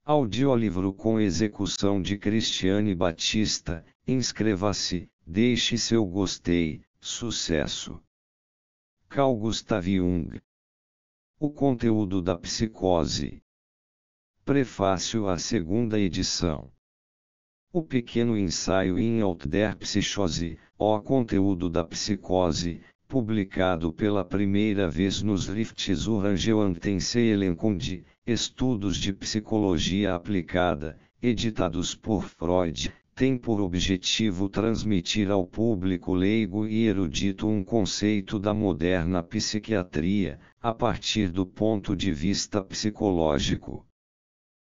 Audiolivro com execução de Cristiane Batista. Inscreva-se, deixe seu gostei, sucesso. Carl Gustav Jung. O conteúdo da psicose. Prefácio à segunda edição. O pequeno ensaio In Out der Psychose, o conteúdo da psicose, publicado pela primeira vez nos Rifts Urangeantenseelenkund, Estudos de Psicologia Aplicada, editados por Freud, tem por objetivo transmitir ao público leigo e erudito um conceito da moderna psiquiatria, a partir do ponto de vista psicológico.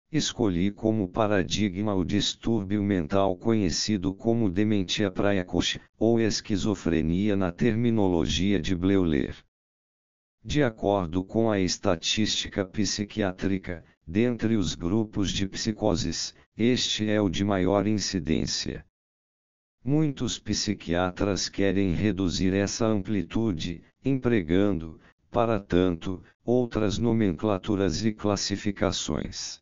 Escolhi como paradigma o distúrbio mental conhecido como dementia praecoce, ou esquizofrenia na terminologia de Bleuler. De acordo com a estatística psiquiátrica, dentre os grupos de psicoses, este é o de maior incidência. Muitos psiquiatras querem reduzir essa amplitude, empregando, para tanto, outras nomenclaturas e classificações.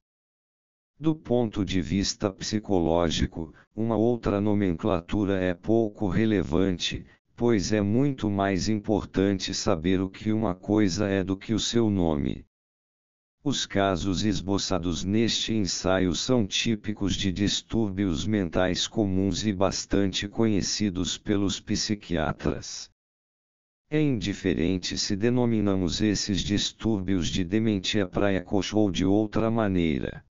Do ponto de vista psicológico, uma outra nomenclatura é pouco relevante, pois é muito mais importante saber o que uma coisa é do que o seu nome. Os casos esboçados neste ensaio são típicos de distúrbios mentais comuns e bastante conhecidos pelos psiquiatras. É indiferente se denominamos esses distúrbios de dementia praecoce ou de outra maneira.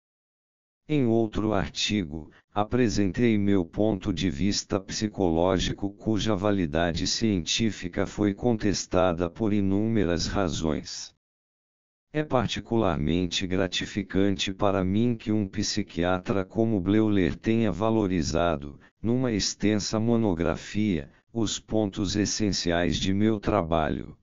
Em outro artigo, apresentei meu ponto de vista psicológico cuja validade científica foi contestada por inúmeras razões. É particularmente gratificante para mim que um psiquiatra como Bleuler tenha valorizado, numa extensa monografia, os pontos essenciais de meu trabalho.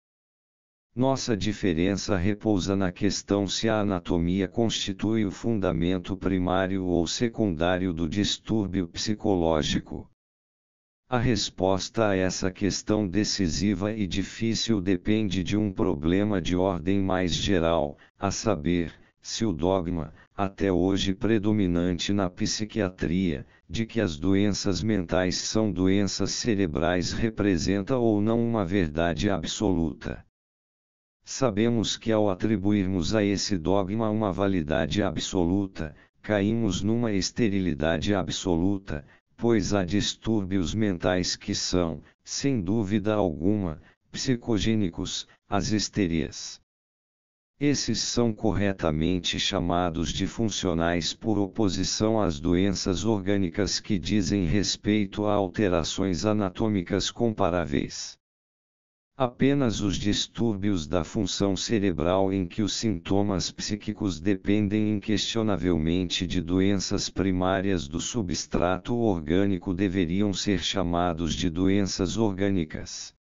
Nossa diferença repousa na questão se a anatomia constitui o fundamento primário ou secundário do distúrbio psicológico. A resposta a essa questão decisiva e difícil depende de um problema de ordem mais geral, a saber, se o dogma, até hoje predominante na psiquiatria, de que as doenças mentais são doenças cerebrais representa ou não uma verdade absoluta. Sabemos que ao atribuirmos a esse dogma uma validade absoluta, caímos numa esterilidade absoluta, pois há distúrbios mentais que são, sem dúvida alguma, psicogênicos, as histerias. Esses são corretamente chamados de funcionais por oposição às doenças orgânicas que dizem respeito a alterações anatômicas comparáveis. Apenas os distúrbios da função cerebral em que os sintomas psíquicos dependem inquestionavelmente de doenças primárias do substrato orgânico deveriam ser chamados de doenças orgânicas.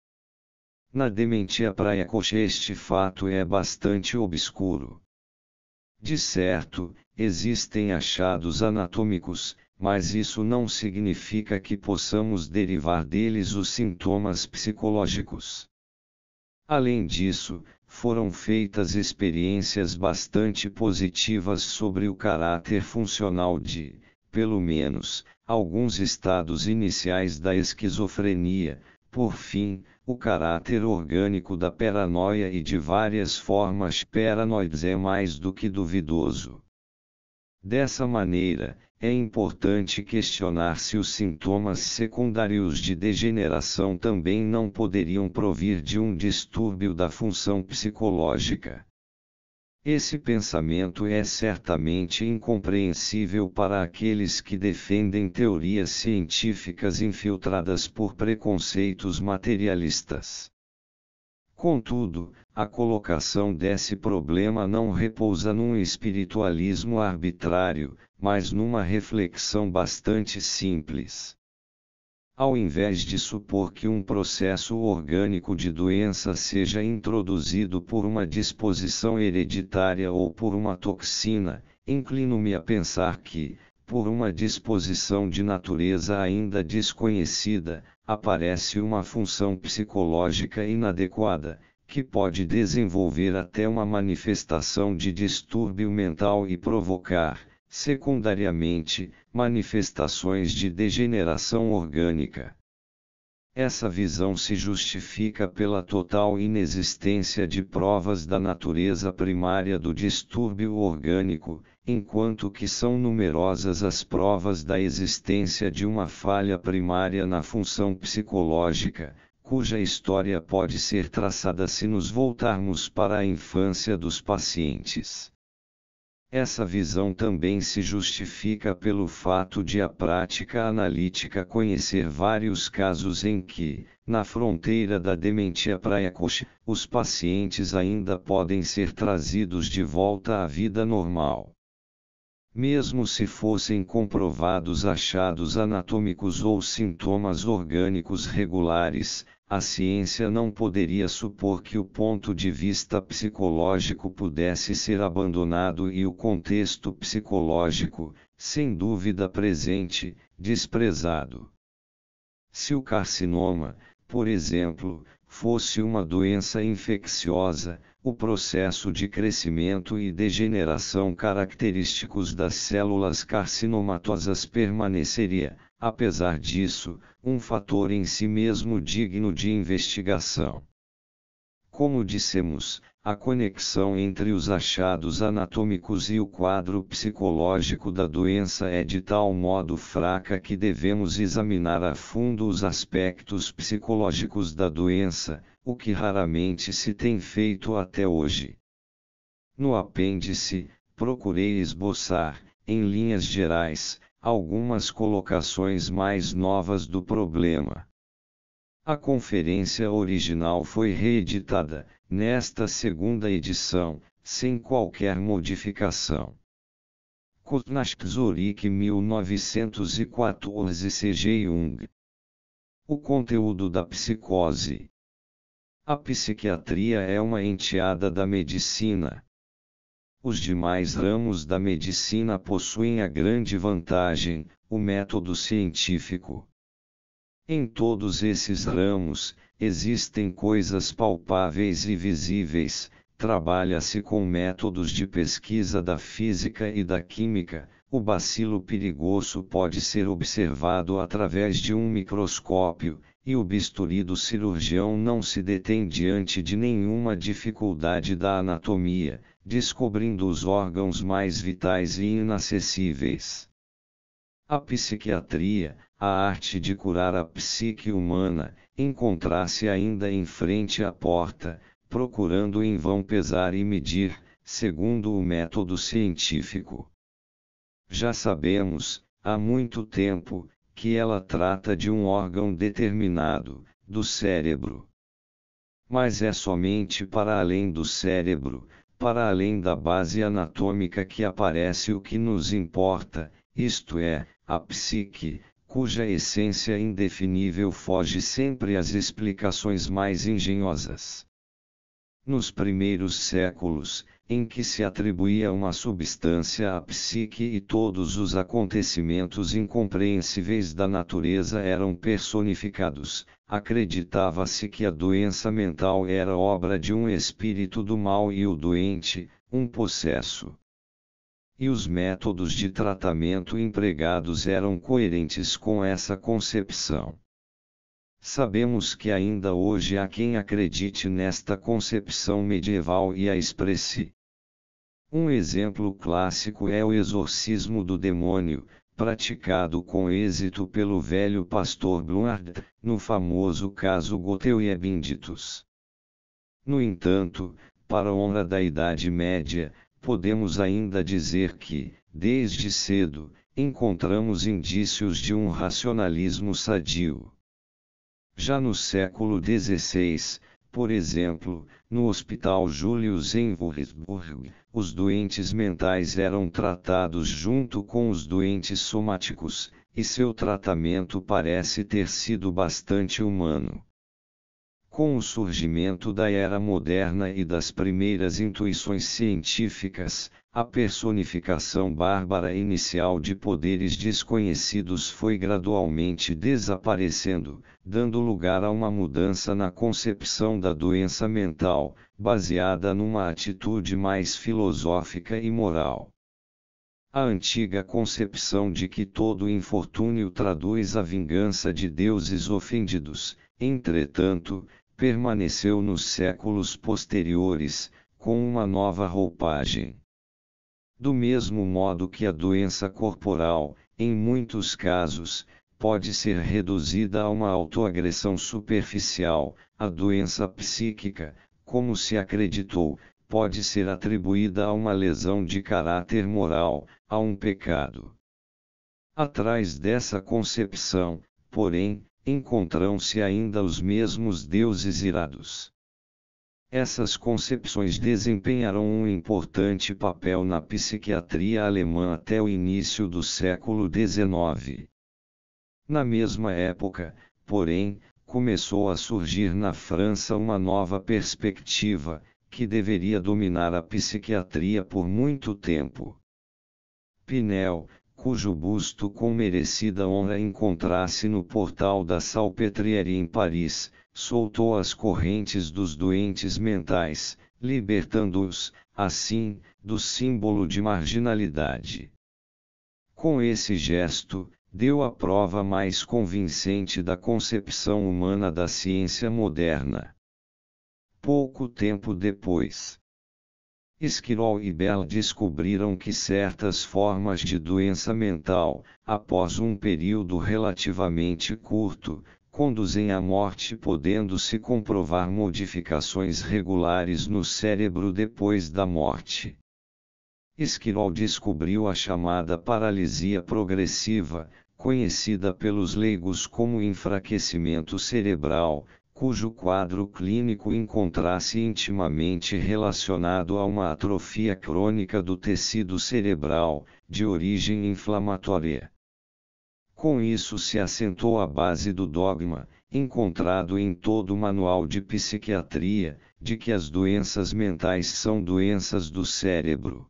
Na dementia praecoce este fato é bastante obscuro. De certo, existem achados anatômicos, mas isso não significa que possamos derivar deles os sintomas psicológicos. Além disso, foram feitas experiências bastante positivas sobre o caráter funcional de, pelo menos, alguns estados iniciais da esquizofrenia, por fim, o caráter orgânico da paranoia e de várias formas paranoides é mais do que duvidoso. Dessa maneira, é importante questionar se os sintomas secundários de degeneração também não poderiam provir de um distúrbio da função psicológica. Esse pensamento é certamente incompreensível para aqueles que defendem teorias científicas infiltradas por preconceitos materialistas. Contudo, a colocação desse problema não repousa num espiritualismo arbitrário, mas numa reflexão bastante simples. Ao invés de supor que um processo orgânico de doença seja introduzido por uma disposição hereditária ou por uma toxina, inclino-me a pensar que, por uma disposição de natureza ainda desconhecida, aparece uma função psicológica inadequada, que pode desenvolver até uma manifestação de distúrbio mental e provocar, Secundariamente, manifestações de degeneração orgânica. Essa visão se justifica pela total inexistência de provas da natureza primária do distúrbio orgânico, enquanto que são numerosas as provas da existência de uma falha primária na função psicológica, cuja história pode ser traçada se nos voltarmos para a infância dos pacientes. Essa visão também se justifica pelo fato de a prática analítica conhecer vários casos em que, na fronteira da dementia precoce, os pacientes ainda podem ser trazidos de volta à vida normal. Mesmo se fossem comprovados achados anatômicos ou sintomas orgânicos regulares, a ciência não poderia supor que o ponto de vista psicológico pudesse ser abandonado e o contexto psicológico, sem dúvida presente, desprezado. Se o carcinoma, por exemplo, fosse uma doença infecciosa, o processo de crescimento e degeneração característicos das células carcinomatosas permaneceria, apesar disso, um fator em si mesmo digno de investigação. Como dissemos, a conexão entre os achados anatômicos e o quadro psicológico da doença é de tal modo fraca que devemos examinar a fundo os aspectos psicológicos da doença, o que raramente se tem feito até hoje. No apêndice, procurei esboçar, em linhas gerais, algumas colocações mais novas do problema. A conferência original foi reeditada, nesta segunda edição, sem qualquer modificação. Kutnask Zurich 1914 C.G. Jung. O conteúdo da psicose. A psiquiatria é uma enteada da medicina. Os demais ramos da medicina possuem a grande vantagem, o método científico. Em todos esses ramos, existem coisas palpáveis e visíveis, trabalha-se com métodos de pesquisa da física e da química, o bacilo perigoso pode ser observado através de um microscópio, e o bisturi do cirurgião não se detém diante de nenhuma dificuldade da anatomia, descobrindo os órgãos mais vitais e inacessíveis. A psiquiatria, a arte de curar a psique humana, encontra-se ainda em frente à porta, procurando em vão pesar e medir, segundo o método científico. Já sabemos, há muito tempo, que ela trata de um órgão determinado, do cérebro. Mas é somente para além do cérebro, para além da base anatômica que aparece o que nos importa, isto é, a psique, cuja essência indefinível foge sempre às explicações mais engenhosas. Nos primeiros séculos, em que se atribuía uma substância à psique e todos os acontecimentos incompreensíveis da natureza eram personificados, acreditava-se que a doença mental era obra de um espírito do mal e o doente, um possesso. E os métodos de tratamento empregados eram coerentes com essa concepção. Sabemos que ainda hoje há quem acredite nesta concepção medieval e a expresse. Um exemplo clássico é o exorcismo do demônio, praticado com êxito pelo velho pastor Blunard, no famoso caso Goethe Benditus. No entanto, para a honra da Idade Média, podemos ainda dizer que, desde cedo, encontramos indícios de um racionalismo sadio. Já no século XVI, por exemplo, no Hospital Julius em Würzburg, os doentes mentais eram tratados junto com os doentes somáticos, e seu tratamento parece ter sido bastante humano. Com o surgimento da era moderna e das primeiras intuições científicas, a personificação bárbara inicial de poderes desconhecidos foi gradualmente desaparecendo, dando lugar a uma mudança na concepção da doença mental, baseada numa atitude mais filosófica e moral. A antiga concepção de que todo infortúnio traduz a vingança de deuses ofendidos, entretanto, permaneceu nos séculos posteriores, com uma nova roupagem. Do mesmo modo que a doença corporal, em muitos casos, pode ser reduzida a uma autoagressão superficial, a doença psíquica, como se acreditou, pode ser atribuída a uma lesão de caráter moral, a um pecado. Atrás dessa concepção, porém, encontram-se ainda os mesmos deuses irados. Essas concepções desempenharam um importante papel na psiquiatria alemã até o início do século XIX. Na mesma época, porém, começou a surgir na França uma nova perspectiva, que deveria dominar a psiquiatria por muito tempo. Pinel, cujo busto com merecida honra encontrasse no portal da Salpêtrière em Paris, soltou as correntes dos doentes mentais, libertando-os, assim, do símbolo de marginalidade. Com esse gesto, deu a prova mais convincente da concepção humana da ciência moderna. Pouco tempo depois, Esquirol e Bell descobriram que certas formas de doença mental, após um período relativamente curto, conduzem à morte, podendo-se comprovar modificações regulares no cérebro depois da morte. Esquirol descobriu a chamada paralisia progressiva, conhecida pelos leigos como enfraquecimento cerebral, cujo quadro clínico encontra-se intimamente relacionado a uma atrofia crônica do tecido cerebral, de origem inflamatória. Com isso se assentou a base do dogma, encontrado em todo o manual de psiquiatria, de que as doenças mentais são doenças do cérebro.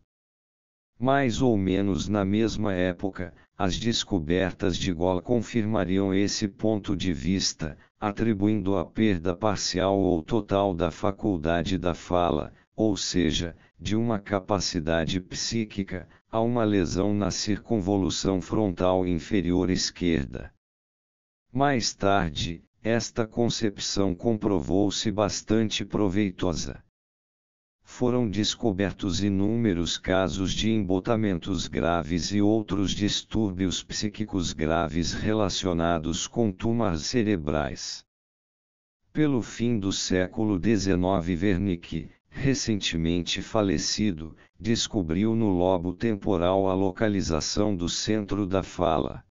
Mais ou menos na mesma época, as descobertas de Gall confirmariam esse ponto de vista, atribuindo a perda parcial ou total da faculdade da fala, ou seja, de uma capacidade psíquica, a uma lesão na circunvolução frontal inferior esquerda. Mais tarde, esta concepção comprovou-se bastante proveitosa. Foram descobertos inúmeros casos de embotamentos graves e outros distúrbios psíquicos graves relacionados com tumores cerebrais. Pelo fim do século XIX, Wernicke, recentemente falecido, descobriu no lobo temporal a localização do centro da fala.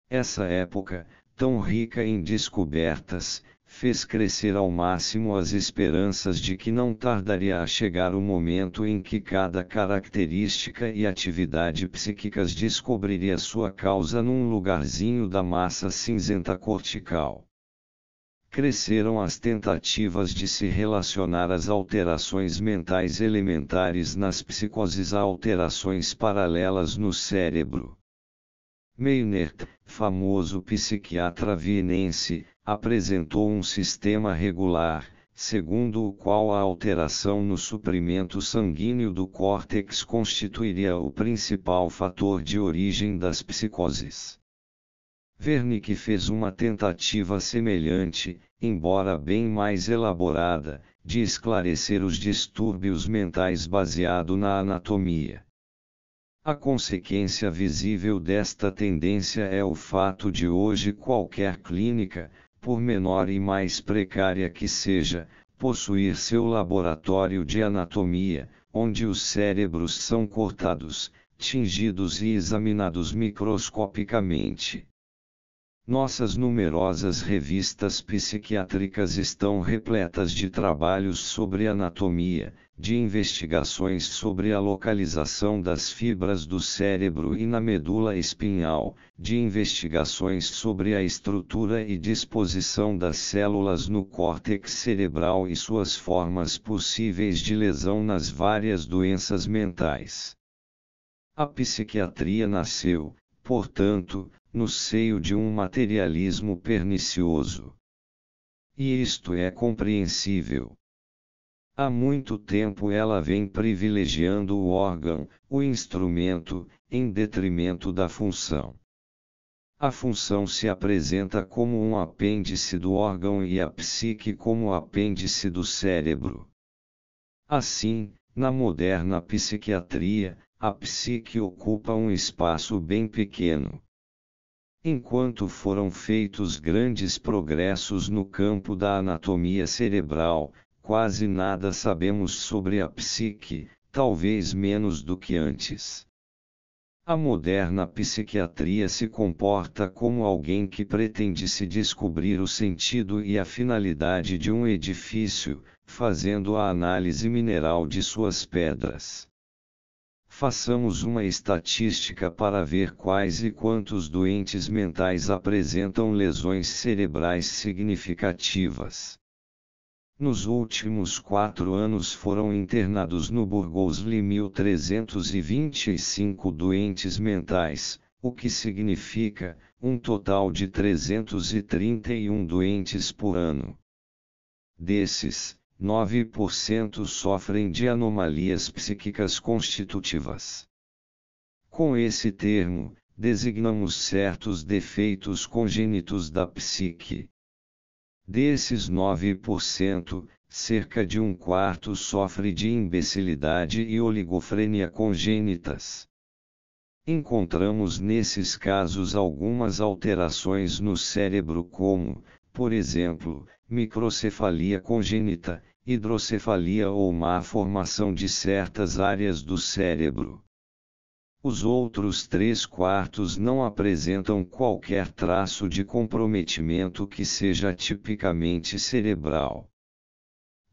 Essa época, tão rica em descobertas, fez crescer ao máximo as esperanças de que não tardaria a chegar o momento em que cada característica e atividade psíquicas descobriria sua causa num lugarzinho da massa cinzenta cortical. Cresceram as tentativas de se relacionar as alterações mentais elementares nas psicoses a alterações paralelas no cérebro. Meynert, famoso psiquiatra vienense, apresentou um sistema regular, segundo o qual a alteração no suprimento sanguíneo do córtex constituiria o principal fator de origem das psicoses. Wernicke fez uma tentativa semelhante, embora bem mais elaborada, de esclarecer os distúrbios mentais baseado na anatomia. A consequência visível desta tendência é o fato de hoje qualquer clínica, por menor e mais precária que seja, possuir seu laboratório de anatomia, onde os cérebros são cortados, tingidos e examinados microscopicamente. Nossas numerosas revistas psiquiátricas estão repletas de trabalhos sobre anatomia, de investigações sobre a localização das fibras do cérebro e na medula espinhal, de investigações sobre a estrutura e disposição das células no córtex cerebral e suas formas possíveis de lesão nas várias doenças mentais. A psiquiatria nasceu, portanto, no seio de um materialismo pernicioso. E isto é compreensível. Há muito tempo ela vem privilegiando o órgão, o instrumento, em detrimento da função. A função se apresenta como um apêndice do órgão e a psique como apêndice do cérebro. Assim, na moderna psiquiatria, a psique ocupa um espaço bem pequeno. Enquanto foram feitos grandes progressos no campo da anatomia cerebral, quase nada sabemos sobre a psique, talvez menos do que antes. A moderna psiquiatria se comporta como alguém que pretende se descobrir o sentido e a finalidade de um edifício, fazendo a análise mineral de suas pedras. Façamos uma estatística para ver quais e quantos doentes mentais apresentam lesões cerebrais significativas. Nos últimos 4 anos foram internados no Burgosli 1.325 doentes mentais, o que significa, um total de 331 doentes por ano. Desses, 9% sofrem de anomalias psíquicas constitutivas. Com esse termo, designamos certos defeitos congênitos da psique. Desses 9%, cerca de 1/4 sofre de imbecilidade e oligofrenia congênitas. Encontramos nesses casos algumas alterações no cérebro como, por exemplo, microcefalia congênita, hidrocefalia ou má formação de certas áreas do cérebro. Os outros 3/4 não apresentam qualquer traço de comprometimento que seja tipicamente cerebral.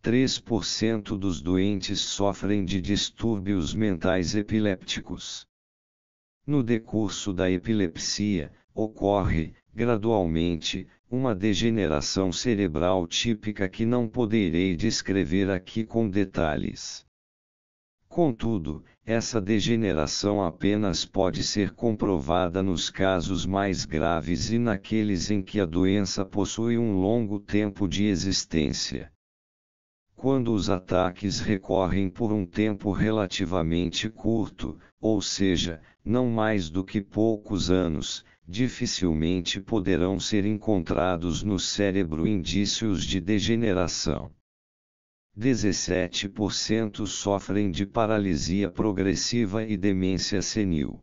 3% dos doentes sofrem de distúrbios mentais epilépticos. No decurso da epilepsia, ocorre, gradualmente, uma degeneração cerebral típica que não poderei descrever aqui com detalhes. Contudo, essa degeneração apenas pode ser comprovada nos casos mais graves e naqueles em que a doença possui um longo tempo de existência. Quando os ataques recorrem por um tempo relativamente curto, ou seja, não mais do que poucos anos, dificilmente poderão ser encontrados no cérebro indícios de degeneração. 17% sofrem de paralisia progressiva e demência senil.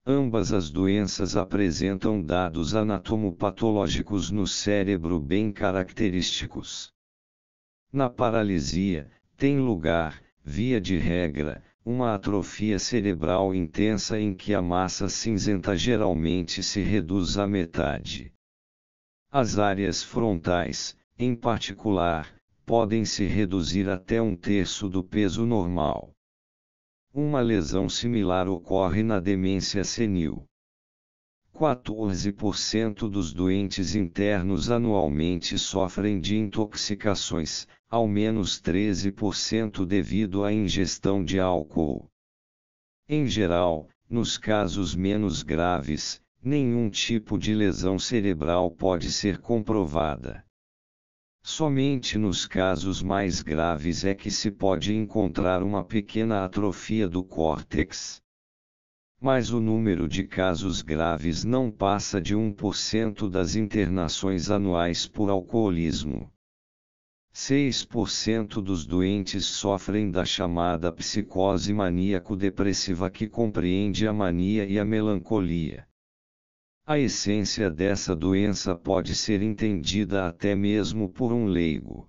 Ambas as doenças apresentam dados anatomopatológicos no cérebro bem característicos. Na paralisia, tem lugar, via de regra, uma atrofia cerebral intensa em que a massa cinzenta geralmente se reduz à metade. As áreas frontais, em particular, podem se reduzir até 1/3 do peso normal. Uma lesão similar ocorre na demência senil. 14% dos doentes internos anualmente sofrem de intoxicações, ao menos 13% devido à ingestão de álcool. Em geral, nos casos menos graves, nenhum tipo de lesão cerebral pode ser comprovada. Somente nos casos mais graves é que se pode encontrar uma pequena atrofia do córtex. Mas o número de casos graves não passa de 1% das internações anuais por alcoolismo. 6% dos doentes sofrem da chamada psicose maníaco-depressiva que compreende a mania e a melancolia. A essência dessa doença pode ser entendida até mesmo por um leigo.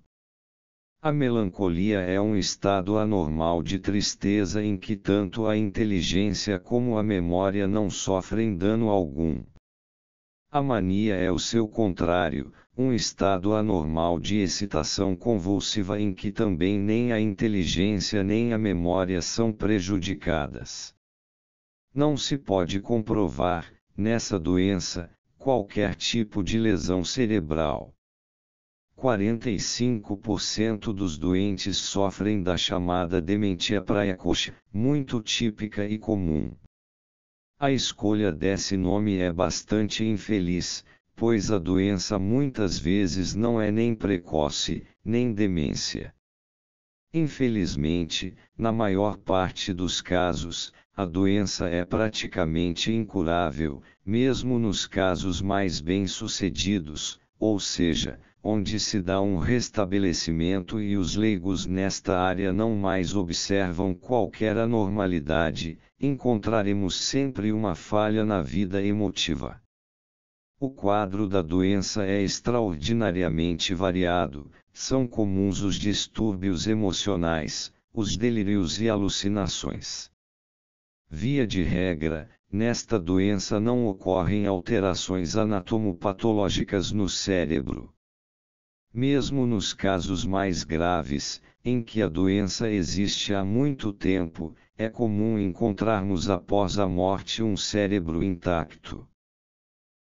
A melancolia é um estado anormal de tristeza em que tanto a inteligência como a memória não sofrem dano algum. A mania é o seu contrário, um estado anormal de excitação convulsiva em que também nem a inteligência nem a memória são prejudicadas. Não se pode comprovar, nessa doença, qualquer tipo de lesão cerebral. 45% dos doentes sofrem da chamada dementia precoce, muito típica e comum. A escolha desse nome é bastante infeliz, pois a doença muitas vezes não é nem precoce, nem demência. Infelizmente, na maior parte dos casos, a doença é praticamente incurável, mesmo nos casos mais bem-sucedidos, ou seja, onde se dá um restabelecimento e os leigos nesta área não mais observam qualquer anormalidade, encontraremos sempre uma falha na vida emotiva. O quadro da doença é extraordinariamente variado, são comuns os distúrbios emocionais, os delírios e alucinações. Via de regra, nesta doença não ocorrem alterações anatomopatológicas no cérebro. Mesmo nos casos mais graves, em que a doença existe há muito tempo, é comum encontrarmos após a morte um cérebro intacto.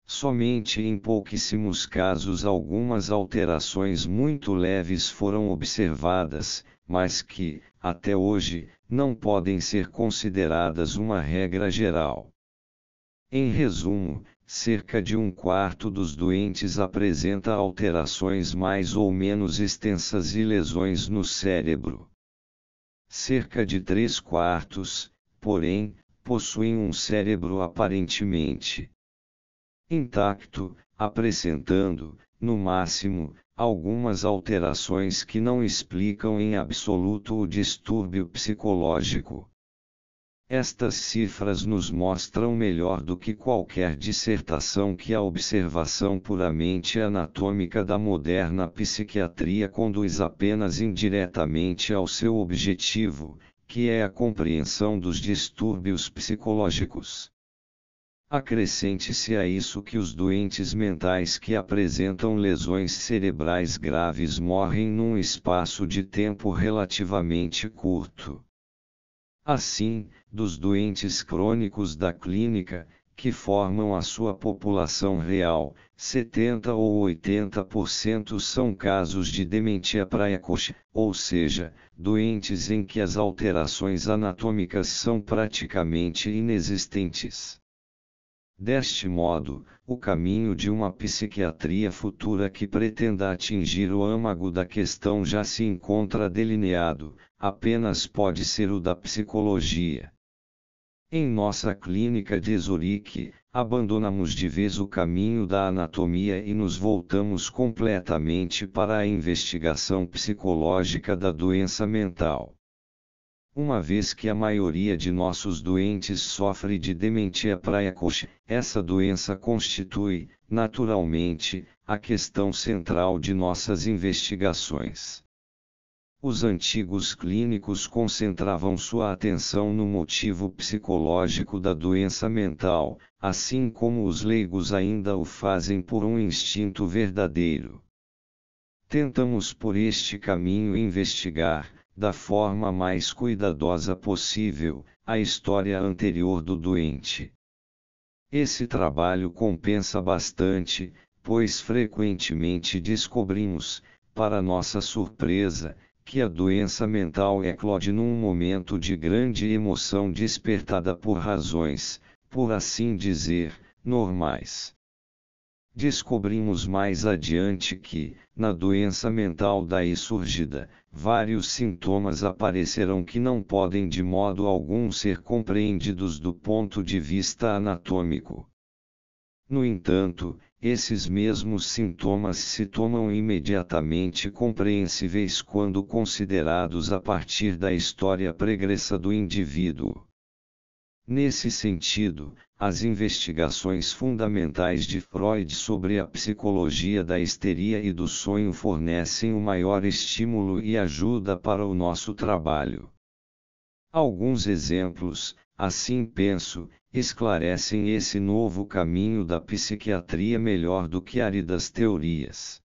Somente em pouquíssimos casos algumas alterações muito leves foram observadas, mas que, até hoje, não podem ser consideradas uma regra geral. Em resumo, cerca de 1/4 dos doentes apresenta alterações mais ou menos extensas e lesões no cérebro. Cerca de 3/4, porém, possuem um cérebro aparentemente intacto, apresentando, no máximo, algumas alterações que não explicam em absoluto o distúrbio psicológico. Estas cifras nos mostram melhor do que qualquer dissertação que a observação puramente anatômica da moderna psiquiatria conduz apenas indiretamente ao seu objetivo, que é a compreensão dos distúrbios psicológicos. Acrescente-se a isso que os doentes mentais que apresentam lesões cerebrais graves morrem num espaço de tempo relativamente curto. Assim, dos doentes crônicos da clínica, que formam a sua população real, 70 ou 80% são casos de dementia precoce, ou seja, doentes em que as alterações anatômicas são praticamente inexistentes. Deste modo, o caminho de uma psiquiatria futura que pretenda atingir o âmago da questão já se encontra delineado, apenas pode ser o da psicologia. Em nossa clínica de Zurique, abandonamos de vez o caminho da anatomia e nos voltamos completamente para a investigação psicológica da doença mental. Uma vez que a maioria de nossos doentes sofre de dementia precoce, essa doença constitui, naturalmente, a questão central de nossas investigações. Os antigos clínicos concentravam sua atenção no motivo psicológico da doença mental, assim como os leigos ainda o fazem por um instinto verdadeiro. Tentamos por este caminho investigar, da forma mais cuidadosa possível, a história anterior do doente. Esse trabalho compensa bastante, pois frequentemente descobrimos, para nossa surpresa, que a doença mental eclode num momento de grande emoção despertada por razões, por assim dizer, normais. Descobrimos mais adiante que, na doença mental daí surgida, vários sintomas aparecerão que não podem de modo algum ser compreendidos do ponto de vista anatômico. No entanto, esses mesmos sintomas se tornam imediatamente compreensíveis quando considerados a partir da história pregressa do indivíduo. Nesse sentido, as investigações fundamentais de Freud sobre a psicologia da histeria e do sonho fornecem o maior estímulo e ajuda para o nosso trabalho. Alguns exemplos, assim penso, esclarecem esse novo caminho da psiquiatria melhor do que áridas teorias.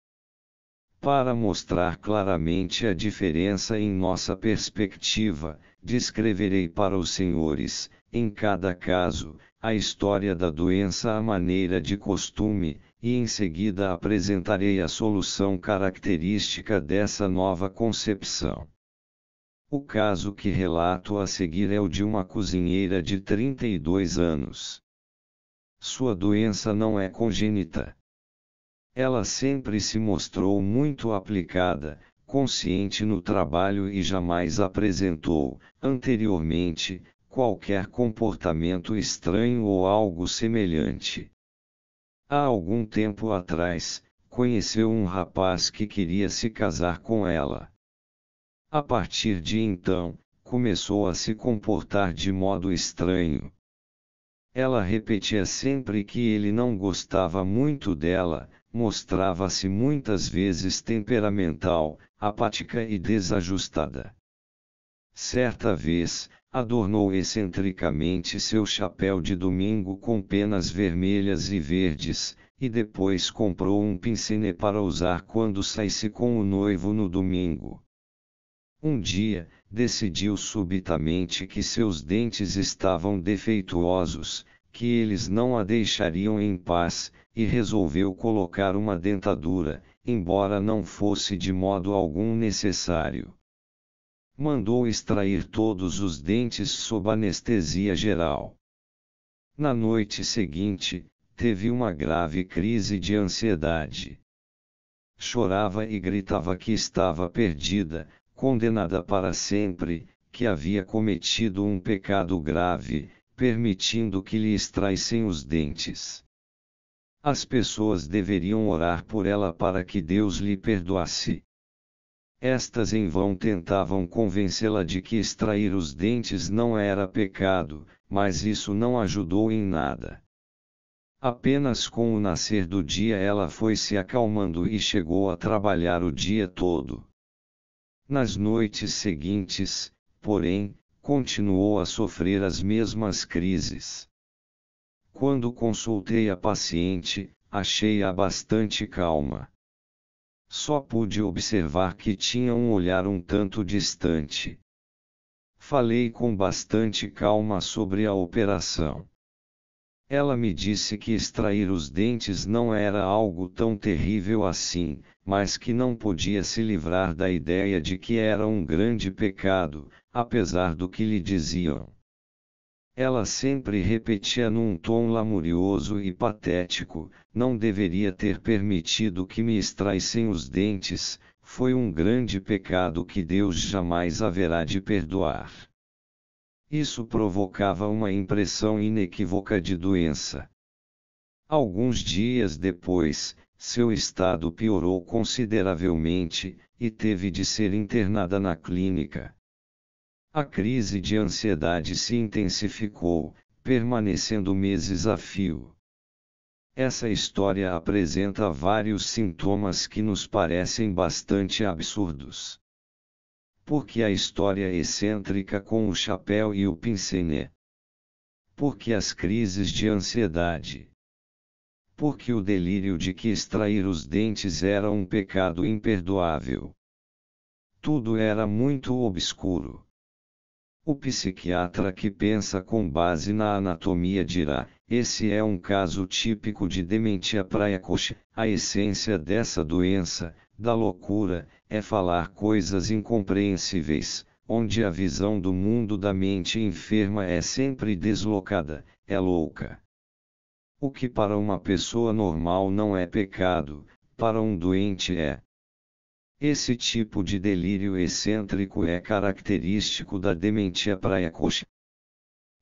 Para mostrar claramente a diferença em nossa perspectiva, descreverei para os senhores, em cada caso, a história da doença à maneira de costume, e em seguida apresentarei a solução característica dessa nova concepção. O caso que relato a seguir é o de uma cozinheira de 32 anos. Sua doença não é congênita. Ela sempre se mostrou muito aplicada, consciente no trabalho e jamais apresentou, anteriormente, qualquer comportamento estranho ou algo semelhante. Há algum tempo atrás, conheceu um rapaz que queria se casar com ela. A partir de então, começou a se comportar de modo estranho. Ela repetia sempre que ele não gostava muito dela, mostrava-se muitas vezes temperamental, apática e desajustada. Certa vez, adornou excentricamente seu chapéu de domingo com penas vermelhas e verdes, e depois comprou um pince-nez para usar quando saísse com o noivo no domingo. Um dia, decidiu subitamente que seus dentes estavam defeituosos, que eles não a deixariam em paz, e resolveu colocar uma dentadura, embora não fosse de modo algum necessário. Mandou extrair todos os dentes sob anestesia geral. Na noite seguinte, teve uma grave crise de ansiedade. Chorava e gritava que estava perdida, condenada para sempre, que havia cometido um pecado grave, permitindo que lhe extraíssem os dentes. As pessoas deveriam orar por ela para que Deus lhe perdoasse. Estas em vão tentavam convencê-la de que extrair os dentes não era pecado, mas isso não ajudou em nada. Apenas com o nascer do dia ela foi se acalmando e chegou a trabalhar o dia todo. Nas noites seguintes, porém, continuou a sofrer as mesmas crises. Quando consultei a paciente, achei-a bastante calma. Só pude observar que tinha um olhar um tanto distante. Falei com bastante calma sobre a operação. Ela me disse que extrair os dentes não era algo tão terrível assim, mas que não podia se livrar da ideia de que era um grande pecado, apesar do que lhe diziam. Ela sempre repetia num tom lamurioso e patético: não deveria ter permitido que me extraíssem os dentes, foi um grande pecado que Deus jamais haverá de perdoar. Isso provocava uma impressão inequívoca de doença. Alguns dias depois, seu estado piorou consideravelmente, e teve de ser internada na clínica. A crise de ansiedade se intensificou, permanecendo meses a fio. Essa história apresenta vários sintomas que nos parecem bastante absurdos. Por que a história excêntrica com o chapéu e o pince-nez? Por que as crises de ansiedade? Por que o delírio de que extrair os dentes era um pecado imperdoável? Tudo era muito obscuro. O psiquiatra que pensa com base na anatomia dirá: esse é um caso típico de dementia praecoce. A essência dessa doença, da loucura, é falar coisas incompreensíveis, onde a visão do mundo da mente enferma é sempre deslocada, é louca. O que para uma pessoa normal não é pecado, para um doente é. Esse tipo de delírio excêntrico é característico da dementia praecoce.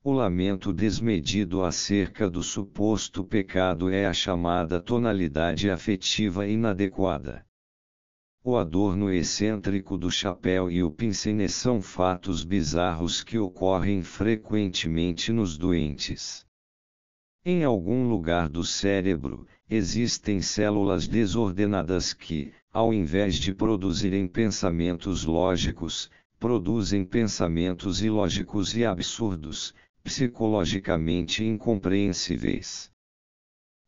O lamento desmedido acerca do suposto pecado é a chamada tonalidade afetiva inadequada. O adorno excêntrico do chapéu e o pince-nez são fatos bizarros que ocorrem frequentemente nos doentes. Em algum lugar do cérebro, existem células desordenadas que, ao invés de produzirem pensamentos lógicos, produzem pensamentos ilógicos e absurdos, psicologicamente incompreensíveis.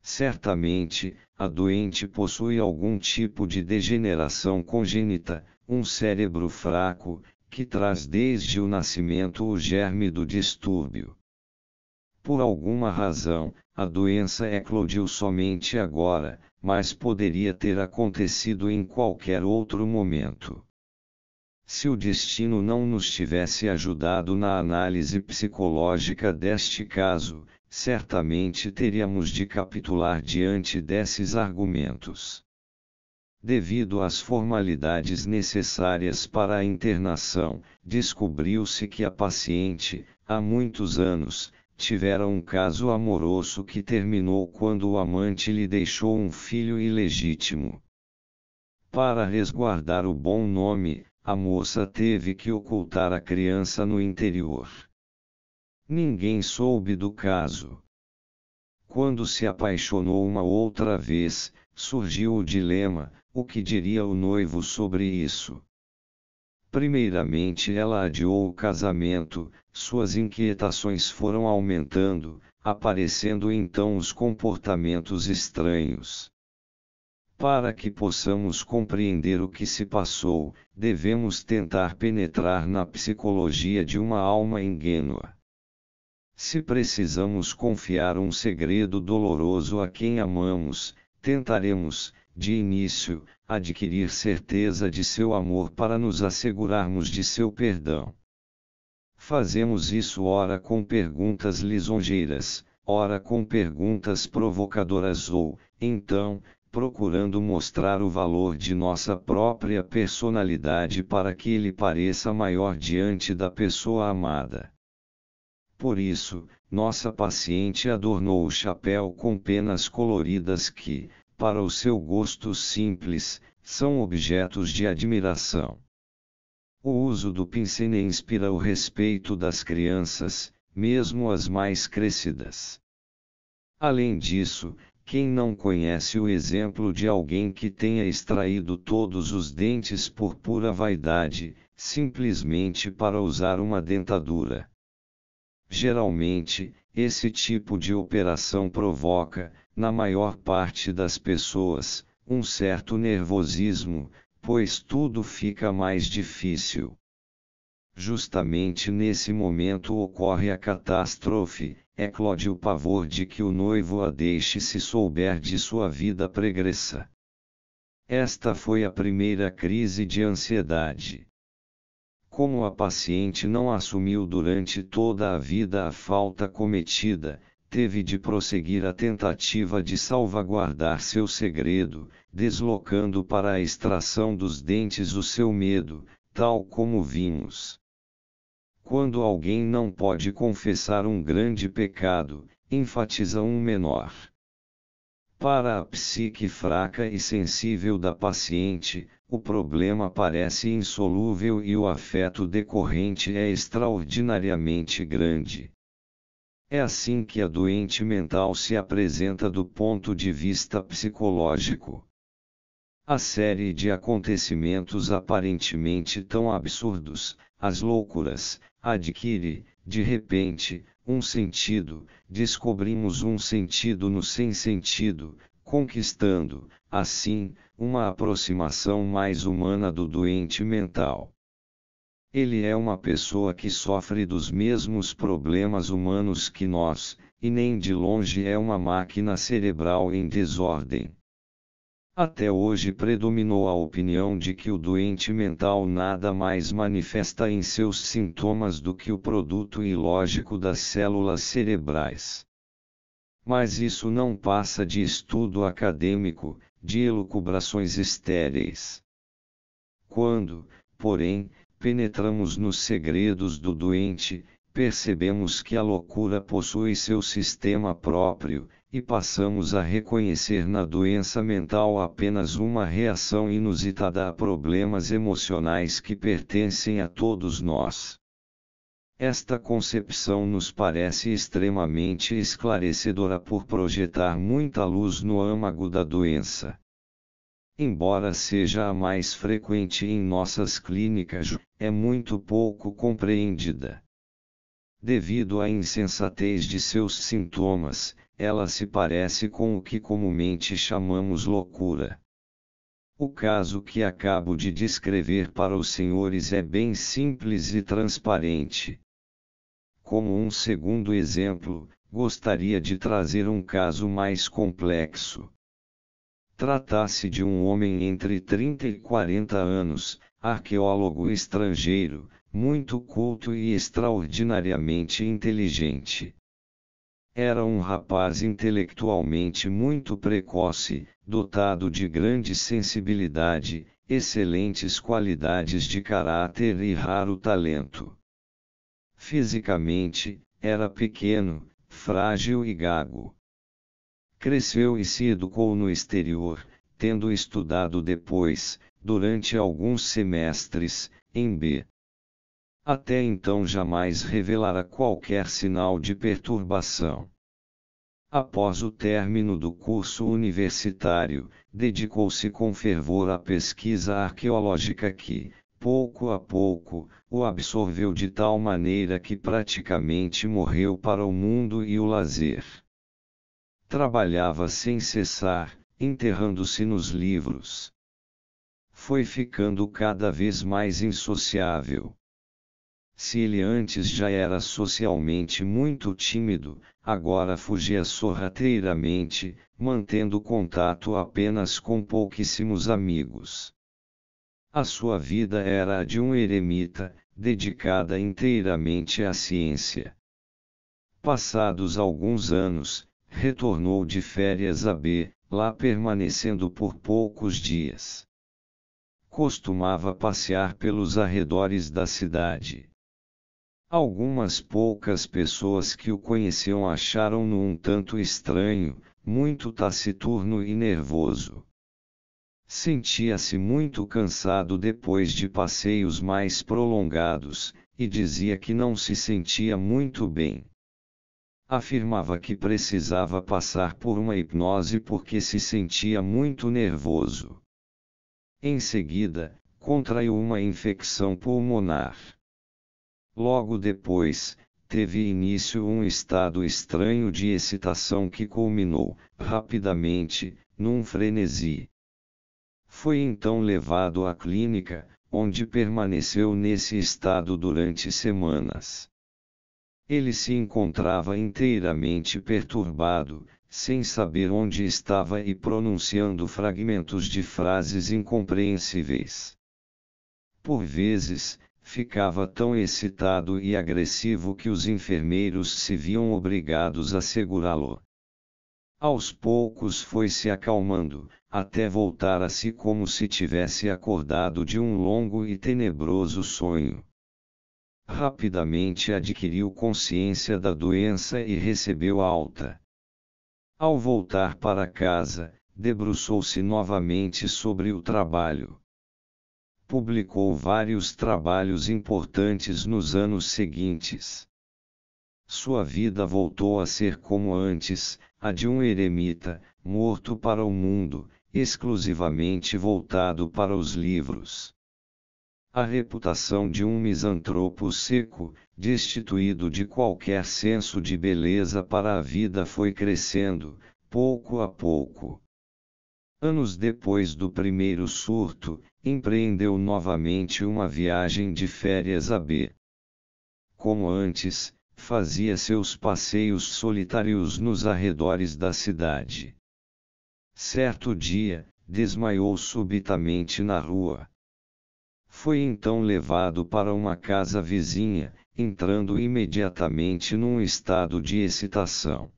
Certamente, a doente possui algum tipo de degeneração congênita, um cérebro fraco, que traz desde o nascimento o germe do distúrbio. Por alguma razão, a doença eclodiu somente agora, mas poderia ter acontecido em qualquer outro momento. Se o destino não nos tivesse ajudado na análise psicológica deste caso, certamente teríamos de capitular diante desses argumentos. Devido às formalidades necessárias para a internação, descobriu-se que a paciente, há muitos anos, tivera um caso amoroso que terminou quando o amante lhe deixou um filho ilegítimo. Para resguardar o bom nome, a moça teve que ocultar a criança no interior. Ninguém soube do caso. Quando se apaixonou uma outra vez, surgiu o dilema: o que diria o noivo sobre isso? Primeiramente ela adiou o casamento, suas inquietações foram aumentando, aparecendo então os comportamentos estranhos. Para que possamos compreender o que se passou, devemos tentar penetrar na psicologia de uma alma ingênua. Se precisamos confiar um segredo doloroso a quem amamos, tentaremos, de início, adquirir certeza de seu amor para nos assegurarmos de seu perdão. Fazemos isso ora com perguntas lisonjeiras, ora com perguntas provocadoras ou, então, procurando mostrar o valor de nossa própria personalidade para que ele pareça maior diante da pessoa amada. Por isso, nossa paciente adornou o chapéu com penas coloridas que, para o seu gosto simples, são objetos de admiração. O uso do pincel inspira o respeito das crianças, mesmo as mais crescidas. Além disso, quem não conhece o exemplo de alguém que tenha extraído todos os dentes por pura vaidade, simplesmente para usar uma dentadura? Geralmente, esse tipo de operação provoca, na maior parte das pessoas, um certo nervosismo, pois tudo fica mais difícil. Justamente nesse momento ocorre a catástrofe, eclode o pavor de que o noivo a deixe se souber de sua vida pregressa. Esta foi a primeira crise de ansiedade. Como a paciente não assumiu durante toda a vida a falta cometida, teve de prosseguir a tentativa de salvaguardar seu segredo, deslocando para a extração dos dentes o seu medo, tal como vimos. Quando alguém não pode confessar um grande pecado, enfatiza um menor. Para a psique fraca e sensível da paciente, o problema parece insolúvel e o afeto decorrente é extraordinariamente grande. É assim que a doente mental se apresenta do ponto de vista psicológico. A série de acontecimentos aparentemente tão absurdos, as loucuras, adquire, de repente, um sentido, descobrimos um sentido no sem sentido, conquistando, assim, uma aproximação mais humana do doente mental. Ele é uma pessoa que sofre dos mesmos problemas humanos que nós, e nem de longe é uma máquina cerebral em desordem. Até hoje predominou a opinião de que o doente mental nada mais manifesta em seus sintomas do que o produto ilógico das células cerebrais. Mas isso não passa de estudo acadêmico, de elucubrações estéreis. Quando, porém, penetramos nos segredos do doente, percebemos que a loucura possui seu sistema próprio, e passamos a reconhecer na doença mental apenas uma reação inusitada a problemas emocionais que pertencem a todos nós. Esta concepção nos parece extremamente esclarecedora por projetar muita luz no âmago da doença. Embora seja a mais frequente em nossas clínicas, é muito pouco compreendida. Devido à insensatez de seus sintomas, ela se parece com o que comumente chamamos loucura. O caso que acabo de descrever para os senhores é bem simples e transparente. Como um segundo exemplo, gostaria de trazer um caso mais complexo. Trata-se de um homem entre 30 e 40 anos, arqueólogo estrangeiro, muito culto e extraordinariamente inteligente. Era um rapaz intelectualmente muito precoce, dotado de grande sensibilidade, excelentes qualidades de caráter e raro talento. Fisicamente, era pequeno, frágil e gago. Cresceu e se educou no exterior, tendo estudado depois, durante alguns semestres, em B. Até então jamais revelara qualquer sinal de perturbação. Após o término do curso universitário, dedicou-se com fervor à pesquisa arqueológica que, pouco a pouco, o absorveu de tal maneira que praticamente morreu para o mundo e o lazer. Trabalhava sem cessar, enterrando-se nos livros. Foi ficando cada vez mais insociável. Se ele antes já era socialmente muito tímido, agora fugia sorrateiramente, mantendo contato apenas com pouquíssimos amigos. A sua vida era a de um eremita, dedicada inteiramente à ciência. Passados alguns anos, retornou de férias a B, lá permanecendo por poucos dias. Costumava passear pelos arredores da cidade. Algumas poucas pessoas que o conheciam acharam-no um tanto estranho, muito taciturno e nervoso. Sentia-se muito cansado depois de passeios mais prolongados, e dizia que não se sentia muito bem. Afirmava que precisava passar por uma hipnose porque se sentia muito nervoso. Em seguida, contraiu uma infecção pulmonar. Logo depois, teve início um estado estranho de excitação que culminou, rapidamente, num frenesi. Foi então levado à clínica, onde permaneceu nesse estado durante semanas. Ele se encontrava inteiramente perturbado, sem saber onde estava e pronunciando fragmentos de frases incompreensíveis. Por vezes, ficava tão excitado e agressivo que os enfermeiros se viam obrigados a segurá-lo. Aos poucos foi se acalmando, até voltar a si como se tivesse acordado de um longo e tenebroso sonho. Rapidamente adquiriu consciência da doença e recebeu alta. Ao voltar para casa, debruçou-se novamente sobre o trabalho. Publicou vários trabalhos importantes nos anos seguintes. Sua vida voltou a ser como antes, a de um eremita, morto para o mundo, exclusivamente voltado para os livros. A reputação de um misantropo seco, destituído de qualquer senso de beleza para a vida foi crescendo, pouco a pouco. Anos depois do primeiro surto, empreendeu novamente uma viagem de férias a B. Como antes, fazia seus passeios solitários nos arredores da cidade. Certo dia, desmaiou subitamente na rua. Foi então levado para uma casa vizinha, entrando imediatamente num estado de excitação.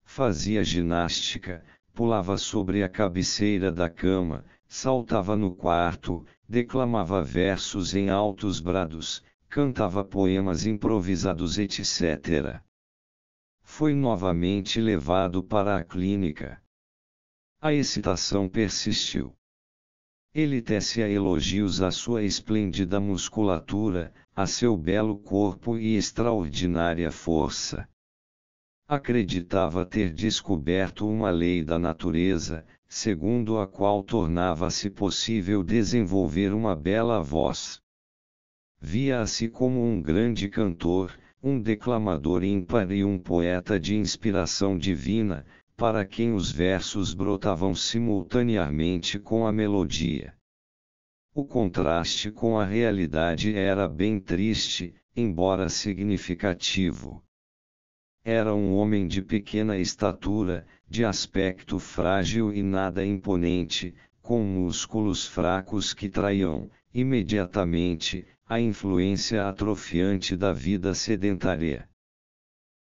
Fazia ginástica, pulava sobre a cabeceira da cama, saltava no quarto, declamava versos em altos brados, cantava poemas improvisados, etc. Foi novamente levado para a clínica. A excitação persistiu. Ele tecia elogios à sua esplêndida musculatura, a seu belo corpo e extraordinária força. Acreditava ter descoberto uma lei da natureza, segundo a qual tornava-se possível desenvolver uma bela voz. Via-se como um grande cantor, um declamador ímpar e um poeta de inspiração divina, para quem os versos brotavam simultaneamente com a melodia. O contraste com a realidade era bem triste, embora significativo. Era um homem de pequena estatura, de aspecto frágil e nada imponente, com músculos fracos que traíam, imediatamente, a influência atrofiante da vida sedentária.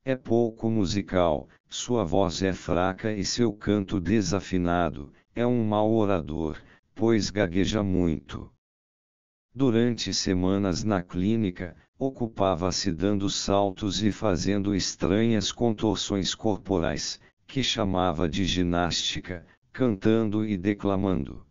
É pouco musical, sua voz é fraca e seu canto desafinado, é um mau orador, pois gagueja muito. Durante semanas na clínica, ocupava-se dando saltos e fazendo estranhas contorções corporais, que chamava de ginástica, cantando e declamando.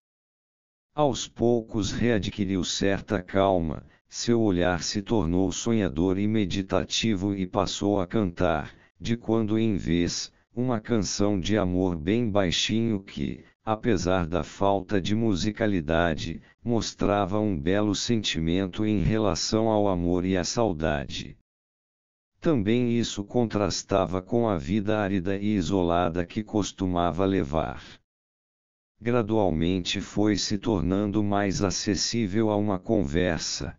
Aos poucos readquiriu certa calma, seu olhar se tornou sonhador e meditativo e passou a cantar, de quando em vez, uma canção de amor bem baixinho que, apesar da falta de musicalidade, mostrava um belo sentimento em relação ao amor e à saudade. Também isso contrastava com a vida árida e isolada que costumava levar. Gradualmente foi se tornando mais acessível a uma conversa.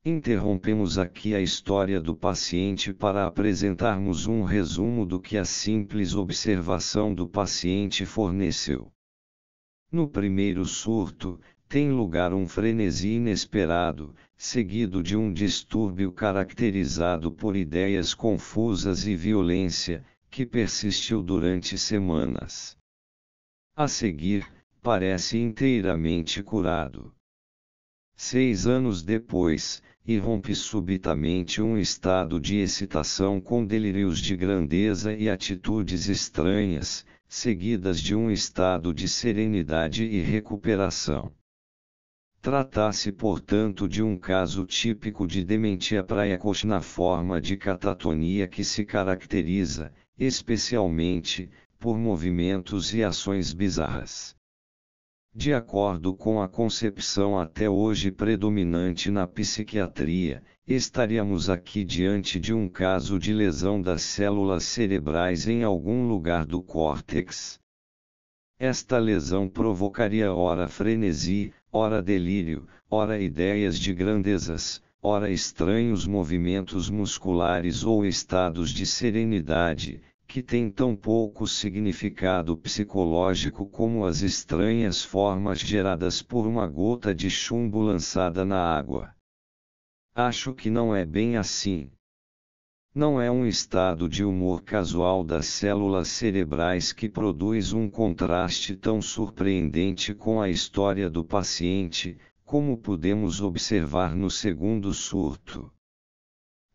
Interrompemos aqui a história do paciente para apresentarmos um resumo do que a simples observação do paciente forneceu. No primeiro surto, tem lugar um frenesi inesperado, seguido de um distúrbio caracterizado por ideias confusas e violência, que persistiu durante semanas. A seguir, parece inteiramente curado. 6 anos depois, irrompe subitamente um estado de excitação com delírios de grandeza e atitudes estranhas, seguidas de um estado de serenidade e recuperação. Trata-se portanto de um caso típico de dementia praecoce na forma de catatonia que se caracteriza, especialmente, por movimentos e ações bizarras. De acordo com a concepção até hoje predominante na psiquiatria, estaríamos aqui diante de um caso de lesão das células cerebrais em algum lugar do córtex. Esta lesão provocaria ora frenesi, ora delírio, ora ideias de grandezas, ora estranhos movimentos musculares ou estados de serenidade, que têm tão pouco significado psicológico como as estranhas formas geradas por uma gota de chumbo lançada na água. Acho que não é bem assim. Não é um estado de humor casual das células cerebrais que produz um contraste tão surpreendente com a história do paciente, como podemos observar no segundo surto.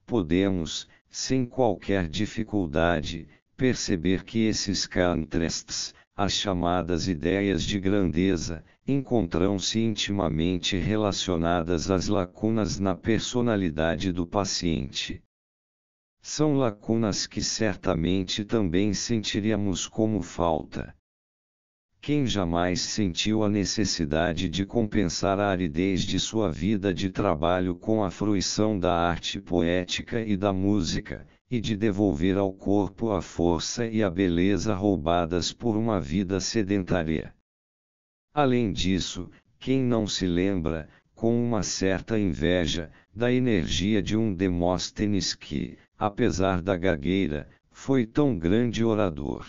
Podemos, sem qualquer dificuldade, perceber que esses contrastes, as chamadas ideias de grandeza, encontram-se intimamente relacionadas às lacunas na personalidade do paciente. São lacunas que certamente também sentiríamos como falta. Quem jamais sentiu a necessidade de compensar a aridez de sua vida de trabalho com a fruição da arte poética e da música, e de devolver ao corpo a força e a beleza roubadas por uma vida sedentária? Além disso, quem não se lembra, com uma certa inveja, da energia de um Demóstenes que, apesar da gagueira, foi tão grande orador?